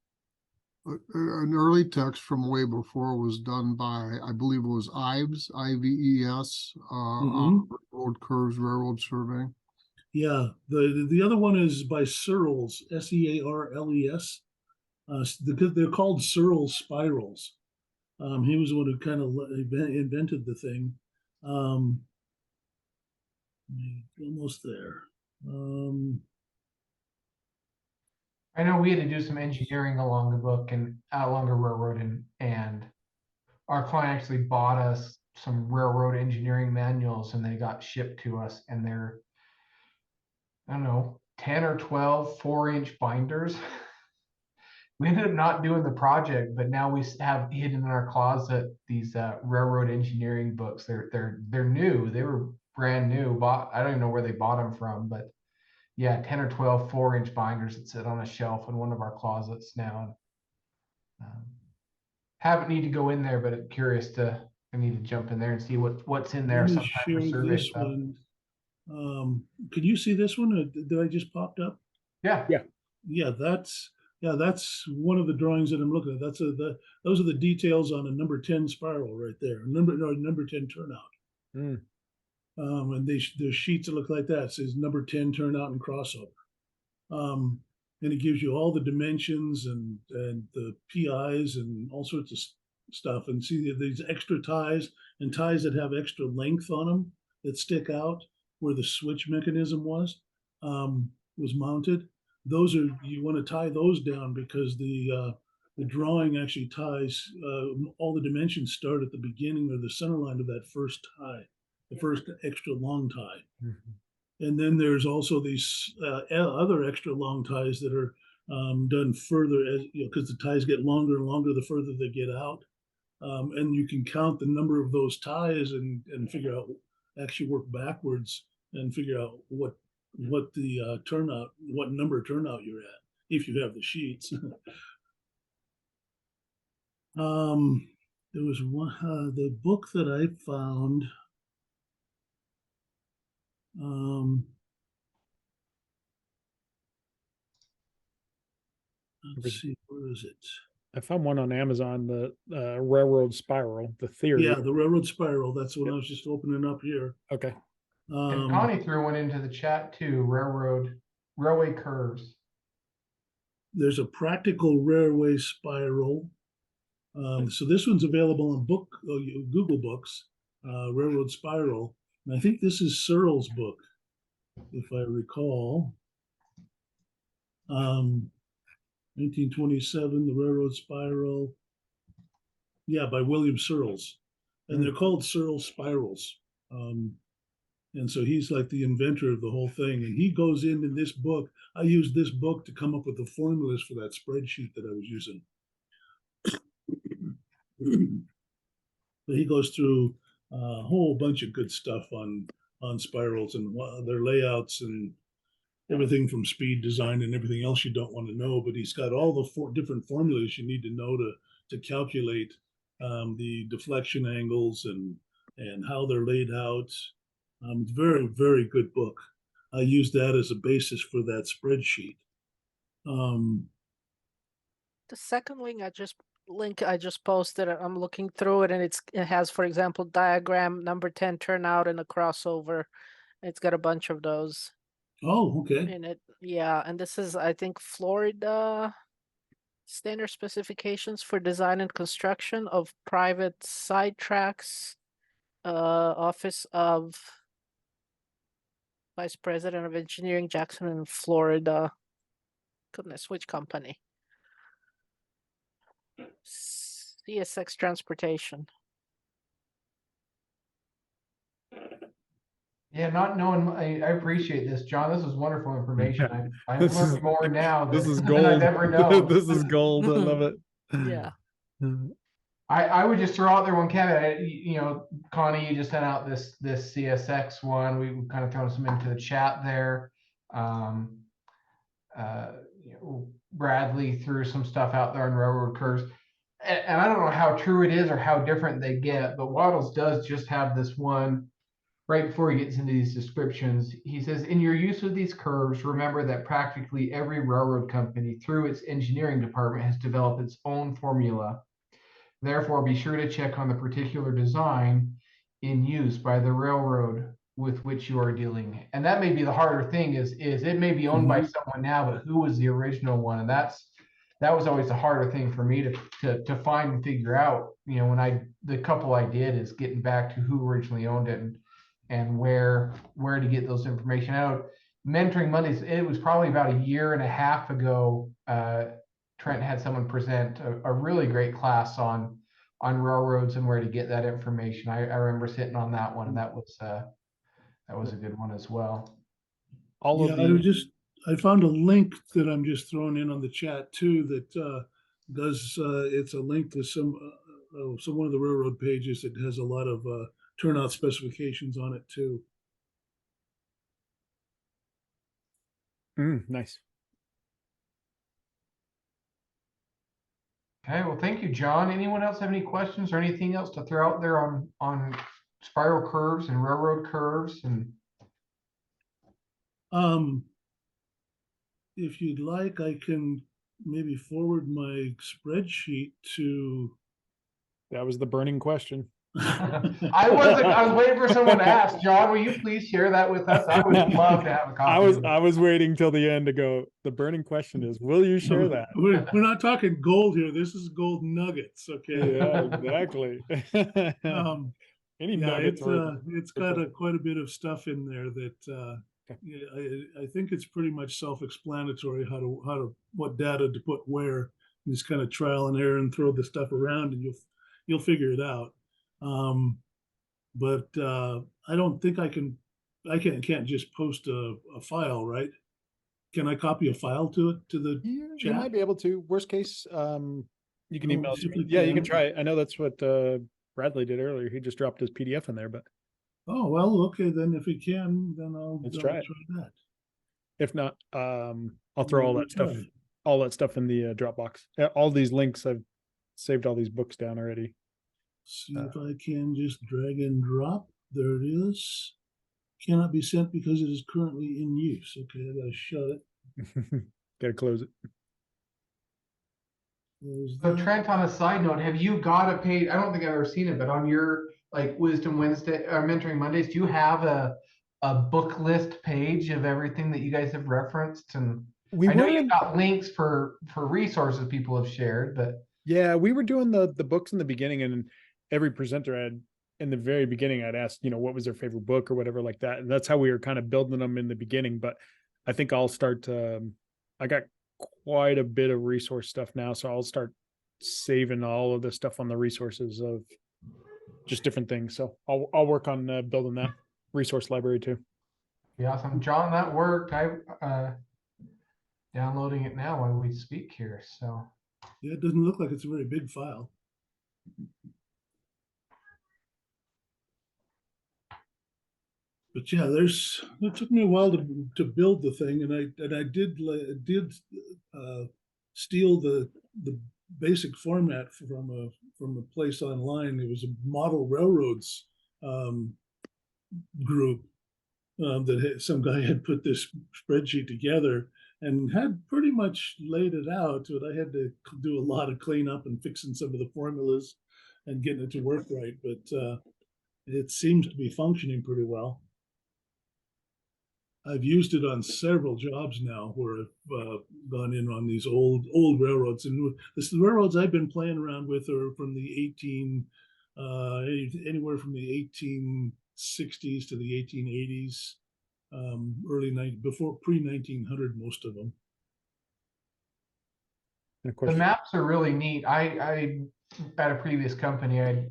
early text from way before was done by, I believe it was Ives, Ives, Road Curves Railroad Survey. Yeah, the other one is by Searles, Searles. They're called Searles spirals. He was the one who kind of invented the thing. Almost there. I know we had to do some engineering along the book and along the railroad, and our client actually bought us some railroad engineering manuals, and they got shipped to us, and they're, I don't know, 10 or 12 4-inch binders. We ended up not doing the project, but now we have hidden in our closet these railroad engineering books. They're new. They were brand new. I don't even know where they bought them from, but yeah, 10 or 12 4-inch binders that sit on a shelf in one of our closets now. Haven't need to go in there, but I'm curious I need to jump in there and see what's in there. Let me Sometimes for share survey this stuff. one. Can you see this one that I just popped up? Yeah. Yeah, that's one of the drawings that I'm looking at. Those are the details on a number 10 spiral right there. Number 10 turnout. And there's sheets that look like that. It says number 10 turnout and crossover. And it gives you all the dimensions and the PIs and all sorts of stuff. And see these extra ties and ties that have extra length on them that stick out where the switch mechanism was mounted. You want to tie those down because the drawing actually ties all the dimensions start at the beginning or the center line of that first tie, the first extra long tie. And then there's also these other extra long ties that are done further as because the ties get longer and longer the further they get out. And you can count the number of those ties and figure out, actually work backwards and figure out what the turnout, what number turnout you're at, if you have the sheets. There was one, the book that I found. Let's see, where is it? I found one on Amazon, the railroad spiral, the theory. Yeah, the railroad spiral. That's what I was just opening up here. Okay. And Connie threw one into the chat too, railway curves. There's a practical railway spiral. So this one's available on Google Books, Railroad Spiral. And I think this is Searle's book, if I recall. 1927, The Railroad Spiral. Yeah, by William Searles. And they're called Searle spirals. And so he's like the inventor of the whole thing. And he goes in this book. I used this book to come up with the formulas for that spreadsheet that I was using. But he goes through a whole bunch of good stuff on spirals and their layouts and everything from speed design and everything else you don't want to know. But he's got all the different formulas you need to know to calculate the deflection angles and how they're laid out. It's very, very good book. I used that as a basis for that spreadsheet. The second link I just posted, I'm looking through it, and it has, for example, diagram number 10 turnout and a crossover. It's got a bunch of those Oh, okay. in it. Yeah, and this is, I think, Florida standard specifications for design and construction of private side tracks, Office of Vice President of Engineering, Jackson, Florida. Goodness, which company? CSX Transportation. Yeah, not knowing, I appreciate this, John. This is wonderful information. I learned more now This is than gold. I've ever known. This is gold. I love it. Yeah. I would just throw out there one caveat. Connie, you just sent out this CSX one. We kind of thrown some into the chat there. Bradley threw some stuff out there on railroad curves. And I don't know how true it is or how different they get, but Wattles does just have this one right before he gets into these descriptions. He says, in your use of these curves, remember that practically every railroad company through its engineering department has developed its own formula. Therefore, be sure to check on the particular design in use by the railroad with which you are dealing. And that may be the harder thing is it may be owned by someone now, but who was the original one? And that was always the harder thing for me to find and figure out. The couple I did is getting back to who originally owned it and where to get those information out. Mentoring Mondays, it was probably about a year and a half ago. Trent had someone present a really great class on railroads and where to get that information. I remember sitting on that one, and that was a good one as well. I found a link that I'm just throwing in on the chat too that it's a link to some one of the railroad pages that has a lot of turnout specifications on it too. Nice. Okay, well, thank you, John. Anyone else have any questions or anything else to throw out there on spiral curves and railroad curves? And if you'd like, I can maybe forward my spreadsheet to. That was the burning question. I was waiting for someone to ask. John, will you please share that with us? I would love to have a copy. I was waiting till the end to go. The burning question is, will you share that? We're not talking gold here. This is gold nuggets. Okay. Yeah, exactly. Nuggets? It's got quite a bit of stuff in there that I think it's pretty much self-explanatory what data to put where. You just kind of trial and error and throw the stuff around, and you'll figure it out. But I don't think I can't just post a file, right? Can I copy a file to the chat? You might be able to. Worst case, You can Oh, email it to see if me. we Yeah, you can can. try it. I know that's what Bradley did earlier. He just dropped his PDF in there, but Oh, well, okay, then if we can, then Let's I'll try it. that. if not, I'll throw all that stuff, Okay. all that stuff in the Dropbox. All these links, I've saved all these books down already. See if I can just drag and drop. There it is. Cannot be sent because it is currently in use. Okay, I gotta shut it. Gotta close it. There's So that. Trent, on a side note, have you got a page? I don't think I've ever seen it, but on your like Wisdom Wednesday or Mentoring Mondays, do you have a book list page of everything that you guys have referenced? And We I know were you've in, got links for resources people have shared, but yeah, we were doing the books in the beginning, and every presenter had in the very beginning, I'd asked, what was their favorite book or whatever like that, and that's how we were kind of building them in the beginning. But I think I'll start. I got quite a bit of resource stuff now, so I'll start saving all of the stuff on the resources of just different things. So I'll work on building that resource library too. yeah, awesome. John, that worked. I downloading it now while we speak here. So Yeah, it doesn't look like it's a very big file. But yeah, it took me a while to build the thing, and I did steal the basic format from a place online. It was a model railroads group that some guy had put this spreadsheet together and had pretty much laid it out, but I had to do a lot of cleanup and fixing some of the formulas and getting it to work right. But it seems to be functioning pretty well. I've used it on several jobs now where I've gone in on these old railroads, and the railroads I've been playing around with are from the anywhere from the 1860s to the 1880s, before pre-1900, most of them. And of the course, maps are really neat. I at a previous company,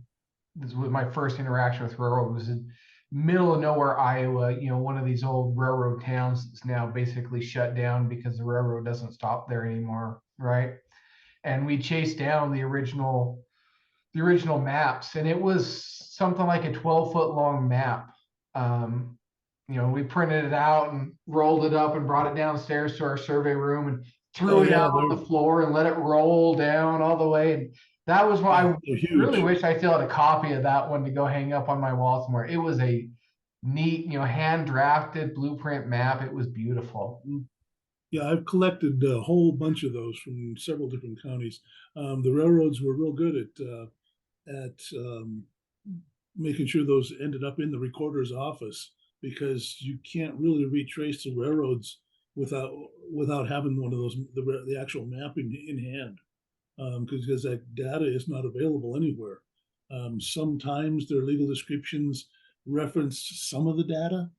this was my first interaction with railroad. It was in middle of nowhere, Iowa. One of these old railroad towns that's now basically shut down because the railroad doesn't stop there anymore, right? And we chased down the original maps, and it was something like a 12-foot long map. We printed it out and rolled it up and brought it downstairs to our survey room and threw it out on the floor and let it roll down all the way. And that was why I really wish I still had a copy of that one to go hang up on my wall somewhere. It was a neat, hand drafted blueprint map. It was beautiful. Yeah, I've collected a whole bunch of those from several different counties. The railroads were real good at making sure those ended up in the recorder's office, because you can't really retrace the railroads without having one of those the actual mapping in hand, because that data is not available anywhere. Sometimes their legal descriptions reference some of the data.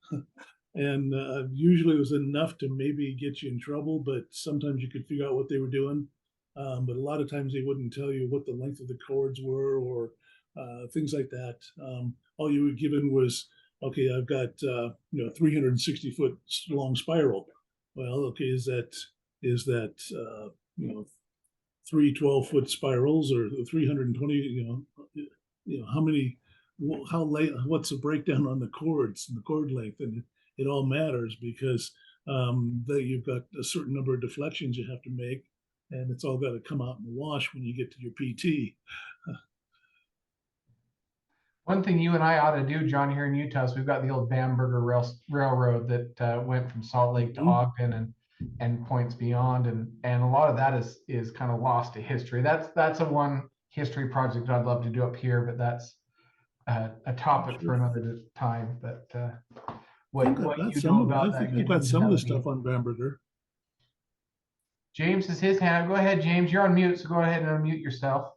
And usually it was enough to maybe get you in trouble, but sometimes you could figure out what they were doing. But a lot of times they wouldn't tell you what the length of the cords were, or things like that. All you were given was, okay, I've got 360-foot long spiral. Well, okay, is that 3 12-foot spirals, or 320? How many? How late? What's the breakdown on the cords and the cord length? And it all matters, because that you've got a certain number of deflections you have to make, and it's all got to come out in the wash when you get to your PT. One thing you and I ought to do, John, here in Utah, is we've got the old Bamberger Railroad that went from Salt Lake to Ogden and points beyond, and a lot of that is kind of lost to history. That's a one history project I'd love to do up here, but that's a topic for another time. But what you know about that? I think I've got some of the stuff on Bamberger. James is his hand. Go ahead, James. You're on mute, so go ahead and unmute yourself.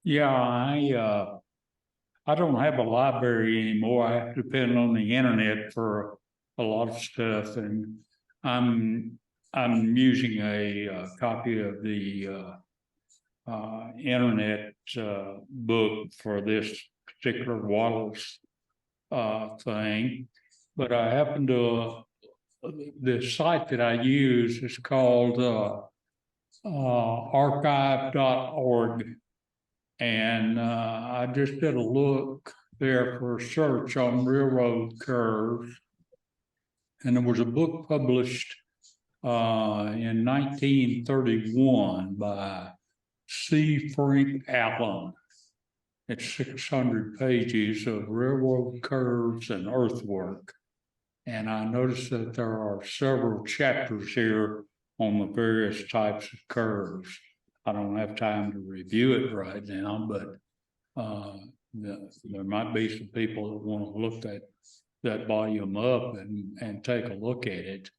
Yeah, I don't have a library anymore. I have to depend on the internet for a lot of stuff, and I'm using a copy of the internet book for this particular Wattles thing. But I happen to the site that I use is called archive.org. And I just did a look there for a search on railroad curves. And there was a book published in 1931 by C. Frank Allen. It's 600 pages of railroad curves and earthwork. And I noticed that there are several chapters here on the various types of curves. I don't have time to review it right now, but there might be some people that want to look that volume up and take a look at it.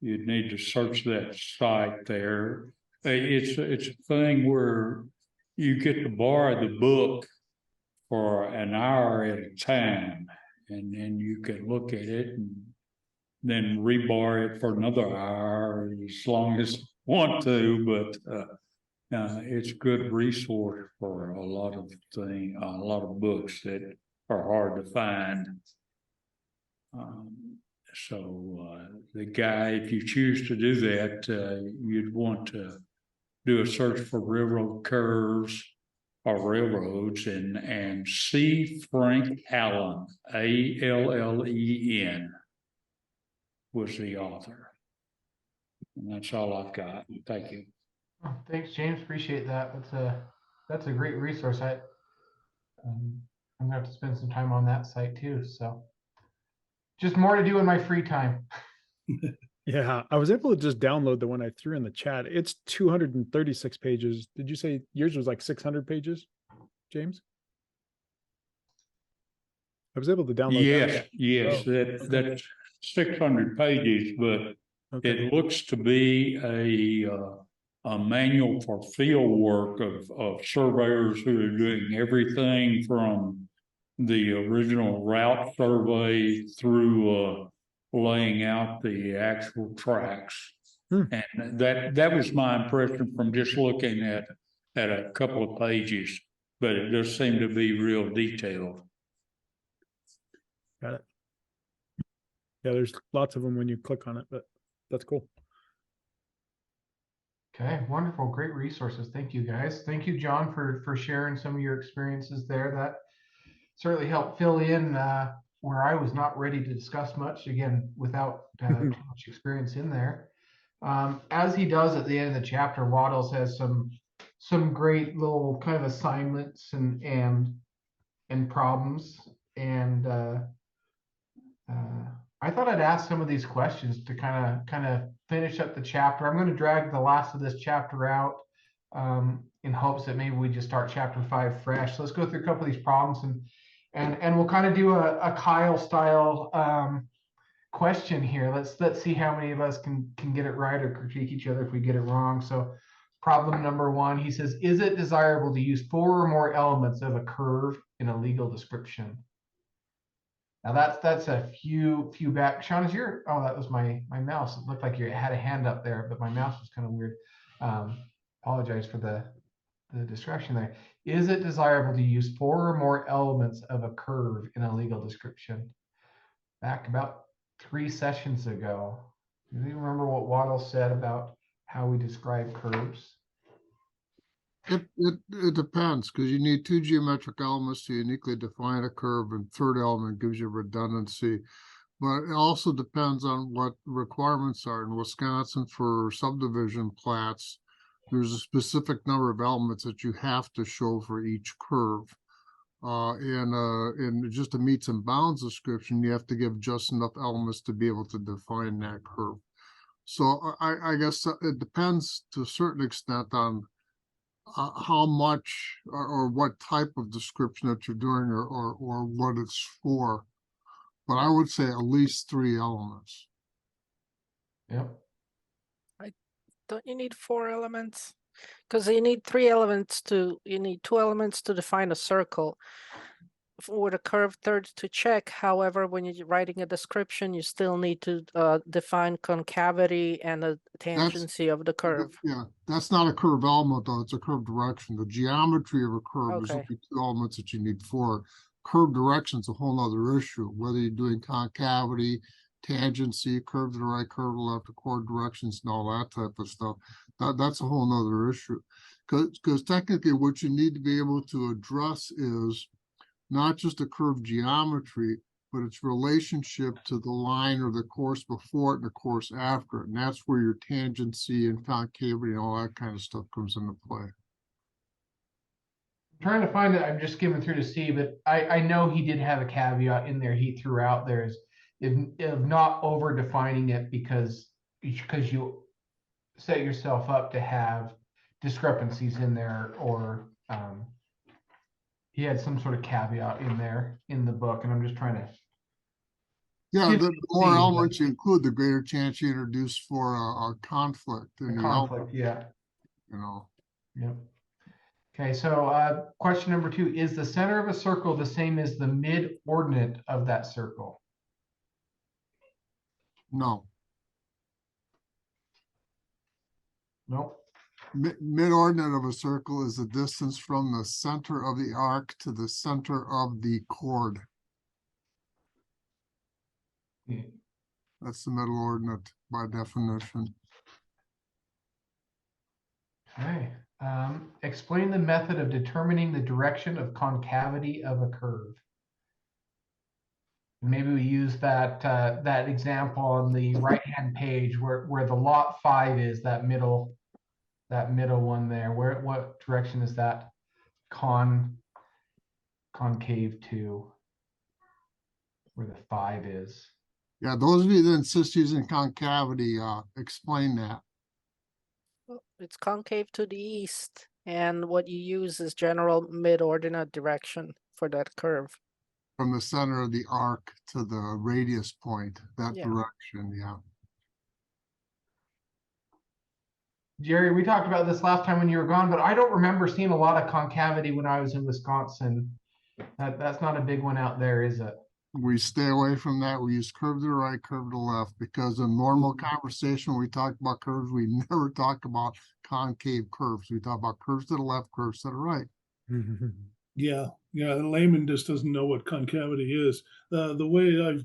You'd need to search that site there. It's a thing where you get to borrow the book for an hour at a time, and then you can look at it and then reborrow it for another hour as long as you want to. But it's a good resource for a lot of books that are hard to find. The guy, if you choose to do that, you'd want to do a search for railroad curves or railroads and C. Frank Allen, Allen, was the author. And that's all I've got. Thank you. Oh, thanks, James. Appreciate that. That's a great resource. I'm gonna have to spend some time on that site too. So just more to do in my free time. Yeah, I was able to just download the one I threw in the chat. It's 236 pages. Did you say yours was like 600 pages, James? I was able to download that. Yes, Oh, that's 600 pages, but okay. it looks to be a manual for field work of surveyors who are doing everything from the original route survey through laying out the actual tracks. And that was my impression from just looking at a couple of pages, but it does seem to be real detailed. Got it. Yeah, there's lots of them when you click on it, but that's cool. Okay, wonderful, great resources. Thank you, guys. Thank you, John, for sharing some of your experiences there. That certainly helped fill in where I was not ready to discuss much, again, without too much experience in there. As he does at the end of the chapter, Wattles has some great little kind of assignments and problems. And I thought I'd ask some of these questions to kind of finish up the chapter. I'm going to drag the last of this chapter out in hopes that maybe we just start chapter 5 fresh. So let's go through a couple of these problems and we'll kind of do a Kyle style question here. Let's see how many of us can get it right or critique each other if we get it wrong. So problem number 1, he says, is it desirable to use 4 or more elements of a curve in a legal description? Now that's a few back. Sean, is your, oh, that was my mouse. It looked like you had a hand up there, but my mouse was kind of weird. Apologize for the distraction there. Is it desirable to use 4 or more elements of a curve in a legal description? Back about 3 sessions ago. Do you remember what Wattles said about how we describe curves? It depends, because you need 2 geometric elements to uniquely define a curve, and third element gives you redundancy. But it also depends on what requirements are. In Wisconsin, for subdivision plats, there's a specific number of elements that you have to show for each curve. In just a meets and bounds description, you have to give just enough elements to be able to define that curve. So I guess it depends to a certain extent on how much or what type of description that you're doing or what it's for. But I would say at least 3 elements. Yep. Don't you need 4 elements? Because you need 3 elements you need 2 elements to define a circle with a curved third to check. However, when you're writing a description, you still need to define concavity and the tangency of the curve. Yeah, that's not a curve element though, it's a curve direction. The geometry of a curve is only 2 elements that you need for. Curve direction is a whole other issue, whether you're doing concavity, tangency, curve to the right, curve to the left, the chord directions and all that type of stuff. That's a whole nother issue. Because technically what you need to be able to address is not just the curve geometry, but its relationship to the line or the course before it and the course after it. And that's where your tangency and concavity and all that kind of stuff comes into play. I'm trying to find it. I'm just skimming through to see, but I know he did have a caveat in there. He threw out there is if not over defining it because you set yourself up to have discrepancies in there, or he had some sort of caveat in there in the book, and I'm just trying to. Yeah, See, the more but- elements you include, the greater chance you introduce for a conflict. The in the conflict, yeah. You know, Yep. Okay, so question number 2, is the center of a circle the same as the mid-ordinate of that circle? no. Nope. Mid-ordinate of a circle is the distance from the center of the arc to the center of the chord. Yeah. That's the middle ordinate by definition. Okay. Explain the method of determining the direction of concavity of a curve. Maybe we use that that example on the right-hand page where the lot 5 is, that middle one there. What direction is that concave to? Where the 5 is. Yeah, those of you that insist using concavity, explain that. Well, it's concave to the east, and what you use is general mid-ordinate direction for that curve. From the center of the arc to the radius point, that Yeah. direction, yeah. Jerry, we talked about this last time when you were gone, but I don't remember seeing a lot of concavity when I was in Wisconsin. That's not a big one out there, is it? We stay away from that. We use curve to the right, curve to the left, because in normal conversation, when we talk about curves, we never talk about concave curves. We talk about curves to the left, curves to the right. Yeah, the layman just doesn't know what concavity is. The way I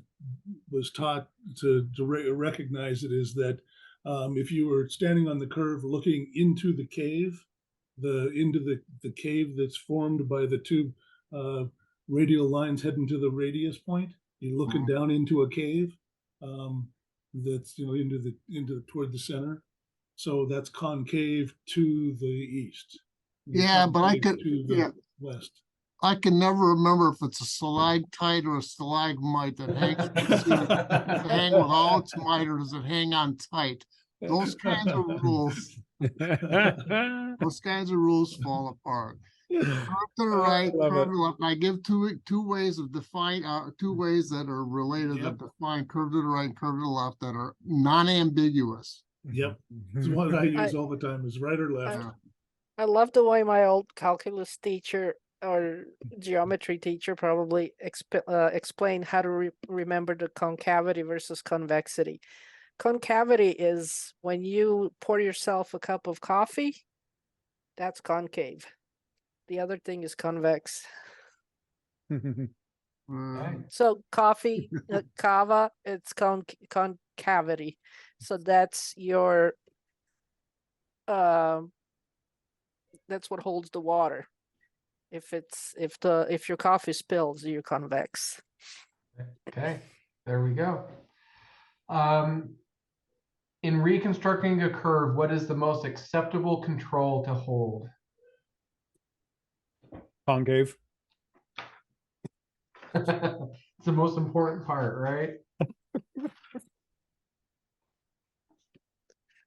was taught to recognize it is that if you were standing on the curve looking into the cave, the cave that's formed by the two radial lines heading to the radius point, you're looking down into a cave that's toward the center. So that's concave to the east. Yeah, but I could, to the west. I can never remember if it's a stalactite or a stalagmite that hangs from the ceiling. Does it hang with all its might or does it hang on tight? Those kinds of rules, fall apart. Curve to the right, love curve it. to the left. And I give two ways of define, two ways that are related Yep. that define curve to the right and curve to the left that are non-ambiguous. Yep, it's what I use all the time is right or left. Yeah. I love the way my old calculus teacher or geometry teacher probably explained how to remember the concavity versus convexity. Concavity is when you pour yourself a cup of coffee, that's concave. The other thing is convex. So coffee, cava, it's concavity. So that's your that's what holds the water. If your coffee spills, you're convex. Okay, there we go. In reconstructing a curve, what is the most acceptable control to hold? Concave. It's the most important part, right?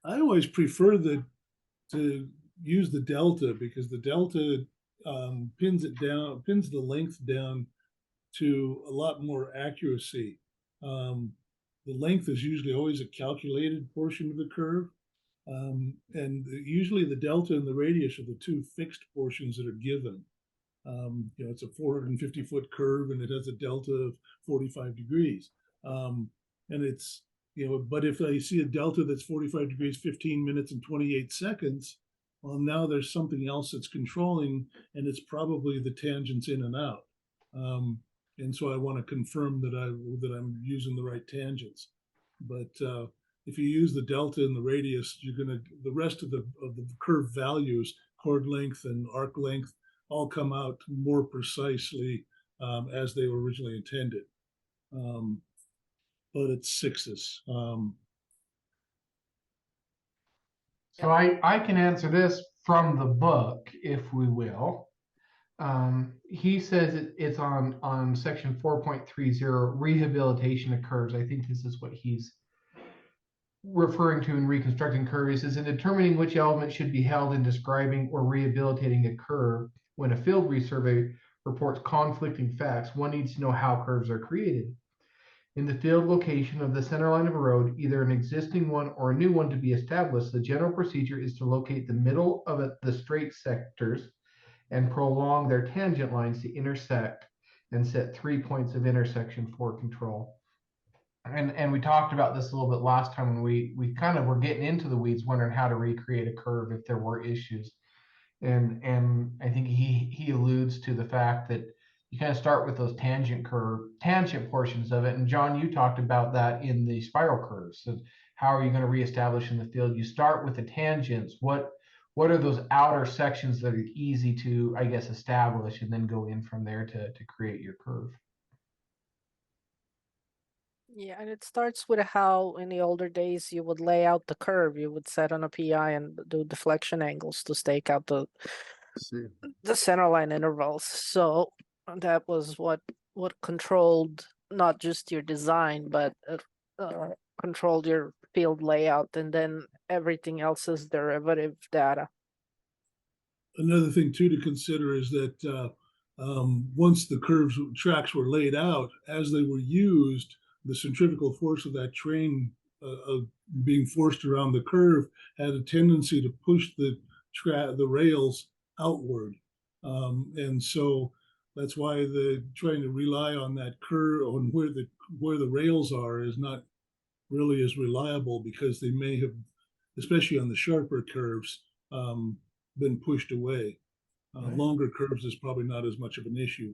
I always prefer to use the delta because the delta pins the length down to a lot more accuracy. The length is usually always a calculated portion of the curve. And usually the delta and the radius are the two fixed portions that are given. It's a 450-foot curve and it has a delta of 45 degrees. And it's, but if I see a delta that's 45 degrees, 15 minutes and 28 seconds, well, now there's something else that's controlling, and it's probably the tangents in and out. And so I want to confirm that I'm using the right tangents. But if you use the delta and the radius, the rest of the curve values, chord length and arc length, all come out more precisely as they were originally intended. But it's sixes. So I can answer this from the book, if we will. He says it's on section 4.30, rehabilitation of curves. I think this is what he's referring to in reconstructing curves. Is in determining which element should be held in describing or rehabilitating a curve. When a field resurvey reports conflicting facts, one needs to know how curves are created. In the field location of the center line of a road, either an existing one or a new one to be established, the general procedure is to locate the middle of the straight sectors and prolong their tangent lines to intersect and set 3 points of intersection for control. And we talked about this a little bit last time when we kind of were getting into the weeds, wondering how to recreate a curve if there were issues. And I think he alludes to the fact that you kind of start with those tangent portions of it. And John, you talked about that in the spiral curves. So how are you going to reestablish in the field? You start with the tangents. What are those outer sections that are easy to, I guess, establish, and then go in from there to create your curve? Yeah, and it starts with how in the older days you would lay out the curve. You would set on a PI and do deflection angles to stake out the center line intervals. So that was what controlled not just your design, but controlled your field layout, and then everything else is derivative data. Another thing too to consider is that once the tracks were laid out, as they were used, the centrifugal force of that train being forced around the curve had a tendency to push the rails outward, and so that's why trying to rely on that curve on where the rails are is not really as reliable, because they may have, especially on the sharper curves, been pushed away. Longer curves is probably not as much of an issue.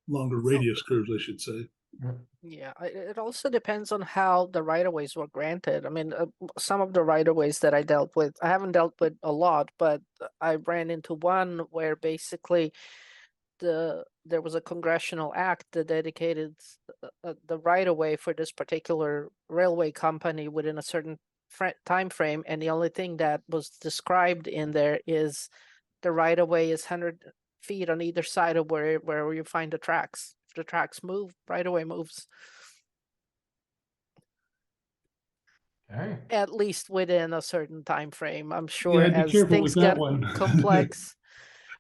Longer radius curves, I should say. Yeah, it also depends on how the right-of-ways were granted. I mean, some of the right-of-ways that I dealt with, I haven't dealt with a lot, but I ran into one where basically there was a congressional act that dedicated the right-of-way for this particular railway company within a certain time frame, and the only thing that was described in there is the right-of-way is 100 feet on either side of where you find the tracks. If the tracks move, right-of-way moves. Okay. At least within a certain time frame. I'm sure Yeah, be as careful things with that get one. complex.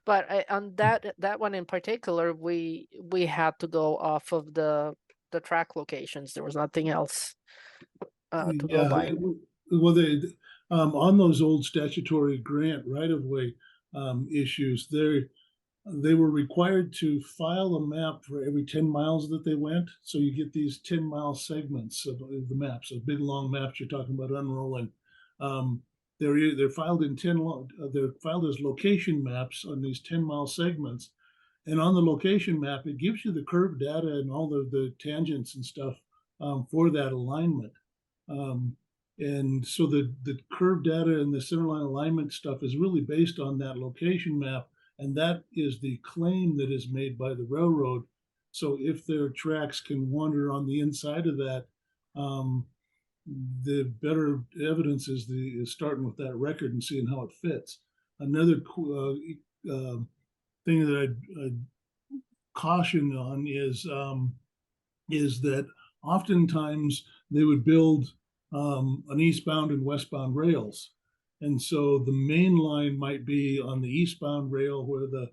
But on that one in particular, we had to go off of the track locations. There was nothing else to go by. Well, on those old statutory grant right-of-way issues, they were required to file a map for every 10 miles that they went. So you get these 10-mile segments of the maps, so big long maps you're talking about unrolling. They're filed in they're filed as location maps on these 10-mile segments. And on the location map, it gives you the curve data and all the tangents and stuff for that alignment. And so the curve data and the centerline alignment stuff is really based on that location map, and that is the claim that is made by the railroad. So if their tracks can wander on the inside of that, the better evidence is starting with that record and seeing how it fits. Another thing that I'd caution on is that oftentimes they would build an eastbound and westbound rails. And so the main line might be on the eastbound rail where the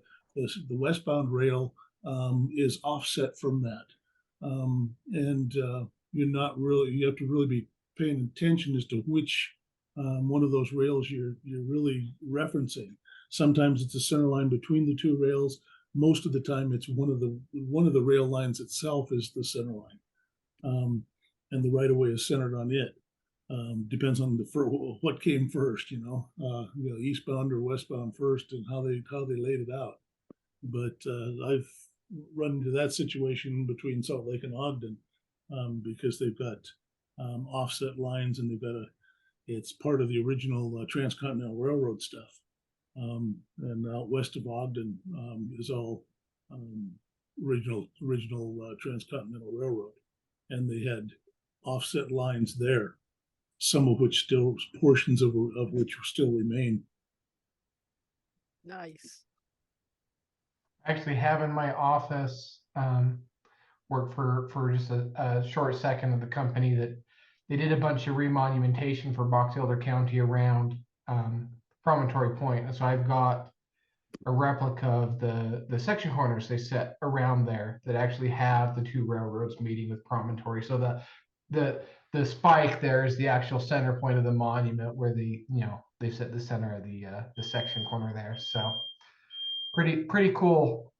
westbound rail is offset from that. You have to really be paying attention as to which one of those rails you're really referencing. Sometimes it's a center line between the two rails. Most of the time it's one of the rail lines itself is the center line. And the right of way is centered on it. Depends on what came first, eastbound or westbound first, and how they laid it out. But I've run into that situation between Salt Lake and Ogden, because they've got offset lines and it's part of the original Transcontinental Railroad stuff. And out west of Ogden is all original Transcontinental Railroad. And they had offset lines there, some of which portions of which still remain. Nice. I actually have in my office, worked for just a short second of the company that they did a bunch of remonumentation for Box Elder County around Promontory Point. And so I've got a replica of the section corners they set around there that actually have the two railroads meeting with Promontory. So the spike there is the actual center point of the monument where they've set the center of the section corner there. So pretty cool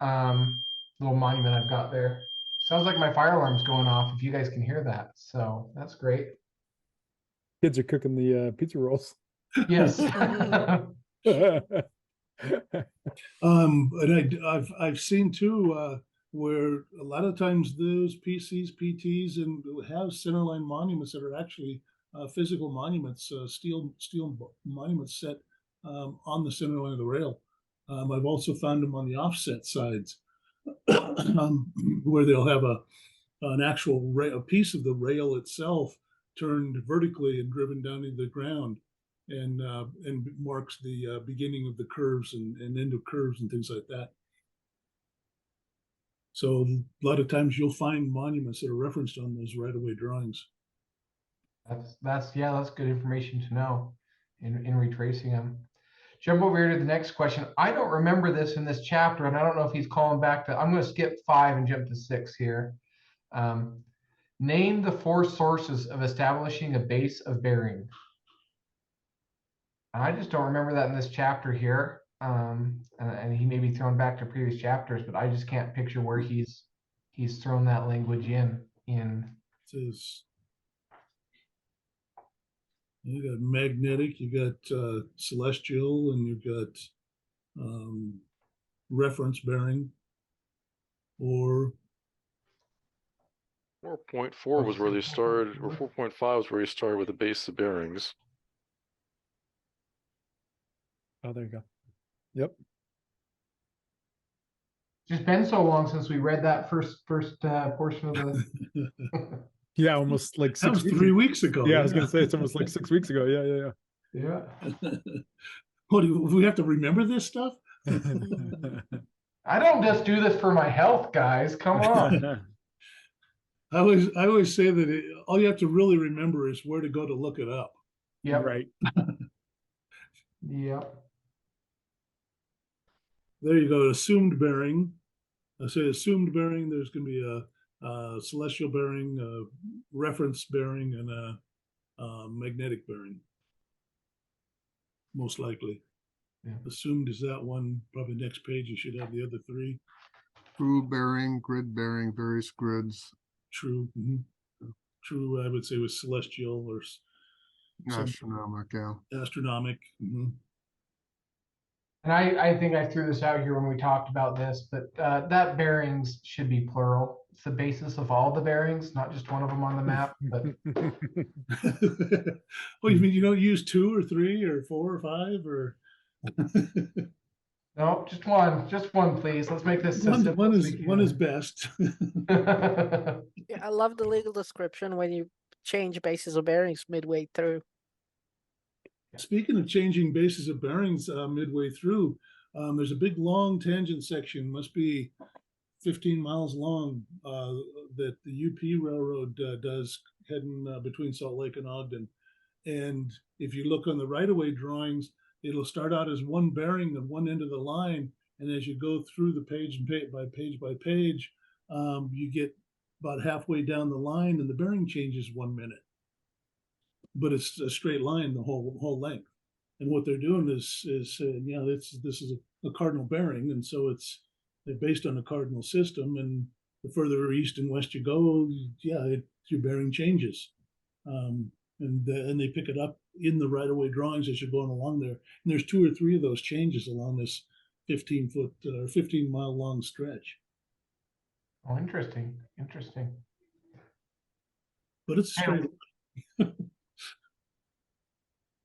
little monument I've got there. Sounds like my fire alarm's going off if you guys can hear that. So that's great. Kids are cooking the pizza rolls. Yes. And I've seen too where a lot of times those PTs and have centerline monuments that are actually physical monuments, steel monuments set on the centerline of the rail. I've also found them on the offset sides where they'll have an actual a piece of the rail itself turned vertically and driven down into the ground, and marks the beginning of the curves and end of curves and things like that. So a lot of times you'll find monuments that are referenced on those right-of-way drawings. That's good information to know in retracing them. Jump over here to the next question. I don't remember this in this chapter, and I don't know if he's calling back to. I'm going to skip 5 and jump to 6 here. Name the 4 sources of establishing a base of bearing. I just don't remember that in this chapter here. And he may be thrown back to previous chapters, but I just can't picture where he's thrown that language in. You got magnetic, you got celestial, and you've got reference bearing, or 4.4 was where they started, or 4.5 was where he started with the base of bearings. Oh, there you go. Yep. It's just been so long since we read that first portion of the. Yeah, almost like 6 that was weeks 3 ago. weeks ago. Yeah, I was gonna say it's almost like 6 weeks ago. Yeah. Yeah. What do we have to remember this stuff? I don't just do this for my health, guys. Come on. I always say that all you have to really remember is where to go to look it up. Yeah. Right. Yep. There you go. Assumed bearing. I say assumed bearing. There's going to be a celestial bearing, a reference bearing, and a magnetic bearing. Most likely. Yeah. Assumed is that one. Probably next page you should have the other 3. True bearing, grid bearing, various grids. True. Mm-hmm. True, I would say was celestial or Astronomic, yeah. astronomic. Mm-hmm. And I think I threw this out here when we talked about this, but that bearings should be plural. It's the basis of all the bearings, not just one of them on the map. But Well, you mean you don't use 2 or 3 or 4 or 5 or? no, just one, please. Let's make this as simple as we can. One is best. Yeah, I love the legal description when you change bases of bearings midway through. Speaking of changing bases of bearings midway through, there's a big long tangent section, must be 15 miles long, that the UP Railroad does heading between Salt Lake and Ogden. And if you look on the right-of-way drawings, it'll start out as one bearing at one end of the line. And as you go through the page by page, you get about halfway down the line and the bearing changes 1 minute. But it's a straight line the whole length. And what they're doing is this is a cardinal bearing, and so they're based on a cardinal system. And the further east and west you go, your bearing changes, and they pick it up in the right-of-way drawings as you're going along there. And there's 2 or 3 of those changes along this 15-foot or 15-mile long stretch. Oh, interesting. but it's a straight.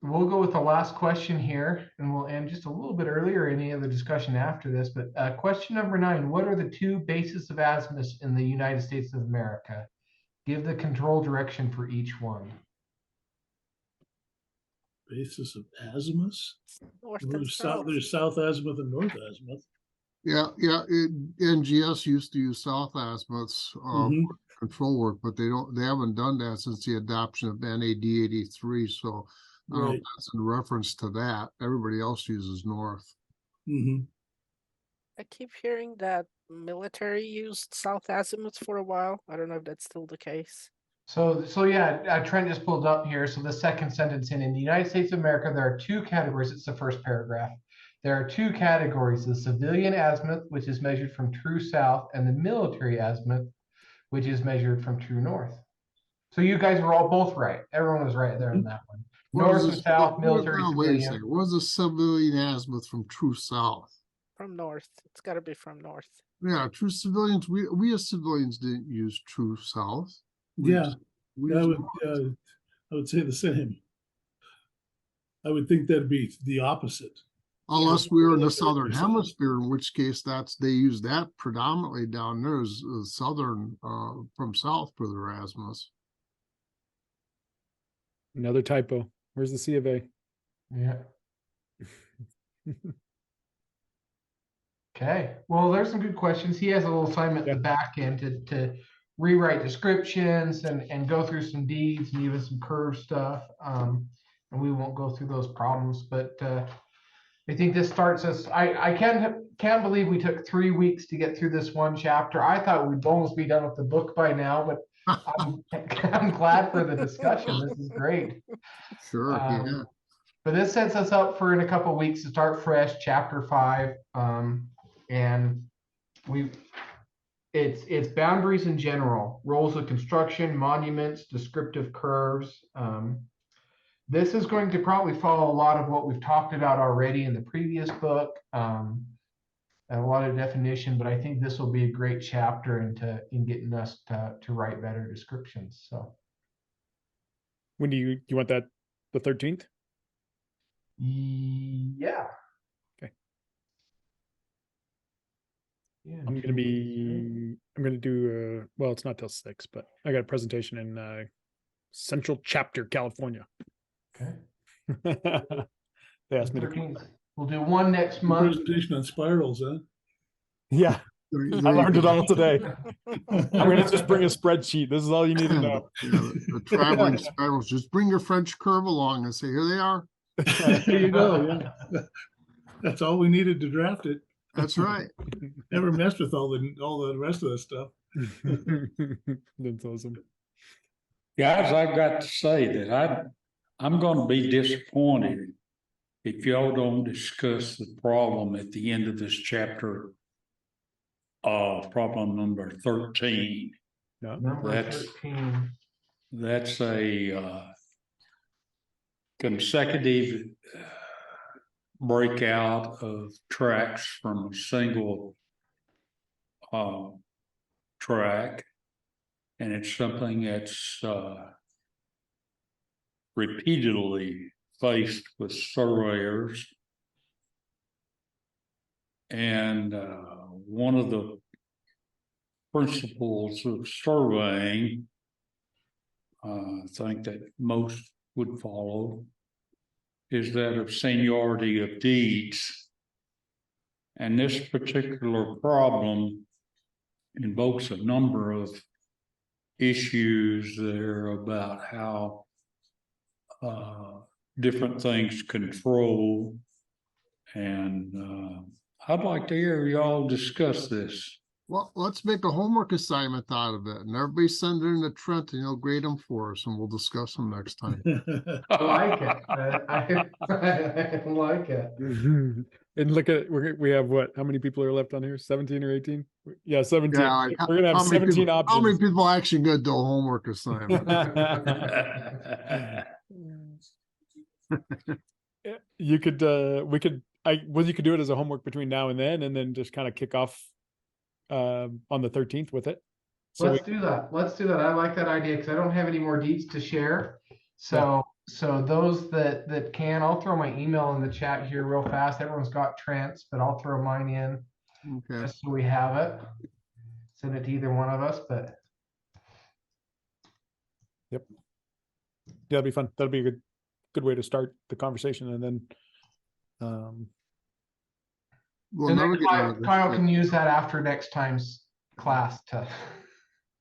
We'll go with the last question here, and we'll end just a little bit earlier, any other discussion after this. But question number 9, what are the 2 bases of azimuths in the United States of America? Give the control direction for each one. Basis of azimuths. North Well, and south. there's south azimuth and north azimuth. Yeah, NGS used to use south azimuths Mhm. for control work, but they haven't done that since the adoption of NAD 83. So I don't know if Right. that's in reference to that. Everybody else uses north. Hmm. I keep hearing that military used south azimuths for a while. I don't know if that's still the case. So yeah, Trent just pulled up here. So the second sentence in the United States of America, there are 2 categories. It's the first paragraph. There are 2 categories: the civilian azimuth, which is measured from true south, and the military azimuth, which is measured from true north. So you guys were all both right. Everyone was right there in that one. North and south, military, Wait a civilian. second. What's a civilian azimuth from true south? From north. It's got to be from north. Yeah, true civilians. We as civilians didn't use true south. Yeah, we I used would say the same. I would think that'd be the opposite. unless we were in the military southern side. hemisphere, in which case they use that predominantly down there as southern from south for their azimuths. Another typo. Where's the C of A? Yeah. Okay. Well, there's some good questions. He has a little assignment at the back end to rewrite descriptions and go through some deeds and even some curve stuff. And we won't go through those problems, but I think this starts us. I can't believe we took 3 weeks to get through this one chapter. I thought we'd almost be done with the book by now, but I'm glad for the discussion. This is great. Sure, yeah. But this sets us up for in a couple of weeks to start fresh, chapter 5. And it's boundaries in general, roles of construction, monuments, descriptive curves. This is going to probably follow a lot of what we've talked about already in the previous book, and a lot of definition, but I think this will be a great chapter in getting us to write better descriptions. So When do you want that? The 13th? yeah. Okay. Yeah, I'm gonna do well, it's not till 6, but I got a presentation in Central Chapter, California. Okay. They asked me to 13th. We'll do one next month. Presentation on spirals, huh? Yeah, I learned it all today. I'm gonna just bring a spreadsheet. This is all you need to know. The traveling spirals. Just bring your French curve along and say, here they are. There you go. Yeah. That's all we needed to draft it. That's right. Never messed with all the rest of the stuff. That's awesome. Guys, I've got to say that I'm going to be disappointed if y'all don't discuss the problem at the end of this chapter. Problem number 13. No, Number That's- 13. That's a consecutive breakout of tracks from a single track. And it's something that's repeatedly faced with surveyors. And one of the principles of surveying, I think that most would follow, is that of seniority of deeds. And this particular problem invokes a number of issues there about how different things control. And I'd like to hear y'all discuss this. Well, let's make a homework assignment out of it, and everybody send it in to Trent, and he'll grade them for us, and we'll discuss them next time. I like it. I like it. And look at we have what? How many people are left on here? 17 or 18? Yeah, 17. Yeah, We're gonna have how many 17 people- How many options. people actually gonna do a homework assignment? You could you could do it as a homework between now and then just kind of kick off on the 13th with it. So Let's do that. Let's do that. I like that idea because I don't have any more deets to share. So those that can, I'll throw my email in the chat here real fast. Everyone's got Trent's, but I'll throw mine in Okay. just so we have it. Send it to either one of us, but yeah, that'll be fun. That'll be a good way to start the conversation, and then We'll and never then get out of this. Kyle can use that after next time's class to.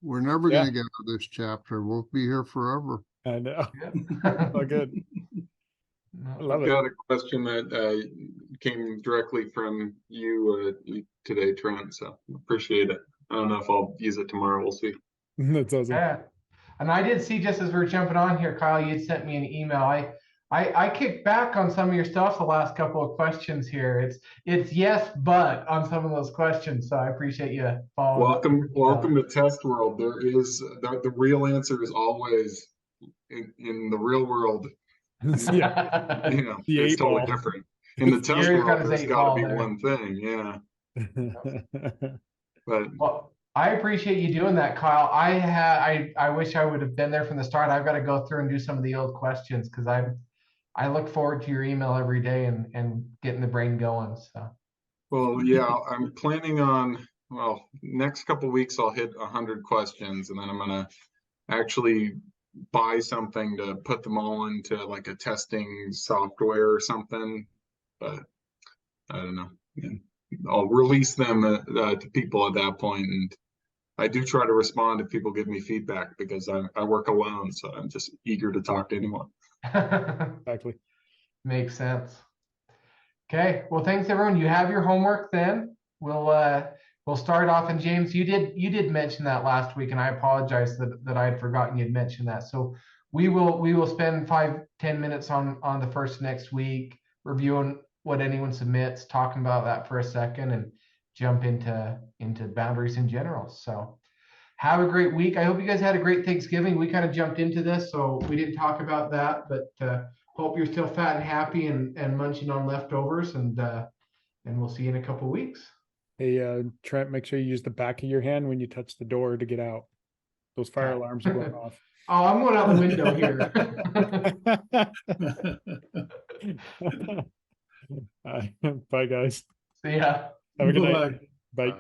We're never Yeah. gonna get out of this chapter. We'll be here forever. and Yeah. oh, good. I love I've it. got a question that came directly from you today, Trent. So appreciate it. I don't know if I'll use it tomorrow. We'll see. That's awesome. Yeah. And I did see, just as we are jumping on here, Kyle, you'd sent me an email. I kicked back on some of your stuff the last couple of questions here. It's yes, but on some of those questions. So I appreciate you following. Welcome to Test World. There is the real answer is always in the real world. Yeah. You know, The it's 8 totally ball. different. In the test Gary's got world, his there's 8 got ball to be there. one thing. Yeah, but Well, I appreciate you doing that, Kyle. I wish I would have been there from the start. I've got to go through and do some of the old questions because I look forward to your email every day and getting the brain going. So well, yeah, I'm planning on, well, next couple weeks I'll hit 100 questions, and then I'm gonna actually buy something to put them all into like a testing software or something. But I don't know. And I'll release them to people at that point, and I do try to respond if people give me feedback because I work alone, so I'm just eager to talk to anyone. Exactly. makes sense. Okay, well, thanks everyone. You have your homework then. We'll start off. And James, you did mention that last week, and I apologize that I had forgotten you'd mentioned that. So we will spend 5-10 minutes on the first next week reviewing what anyone submits, talking about that for a second, and jump into boundaries in general. So have a great week. I hope you guys had a great Thanksgiving. We kind of jumped into this, so we didn't talk about that, but hope you're still fat and happy and munching on leftovers, and we'll see you in a couple weeks. Hey, Trent, make sure you use the back of your hand when you touch the door to get out. Those fire alarms are going off. Oh, I'm going out the window here. Bye, guys. See ya. Have a good Bye. night. Bye.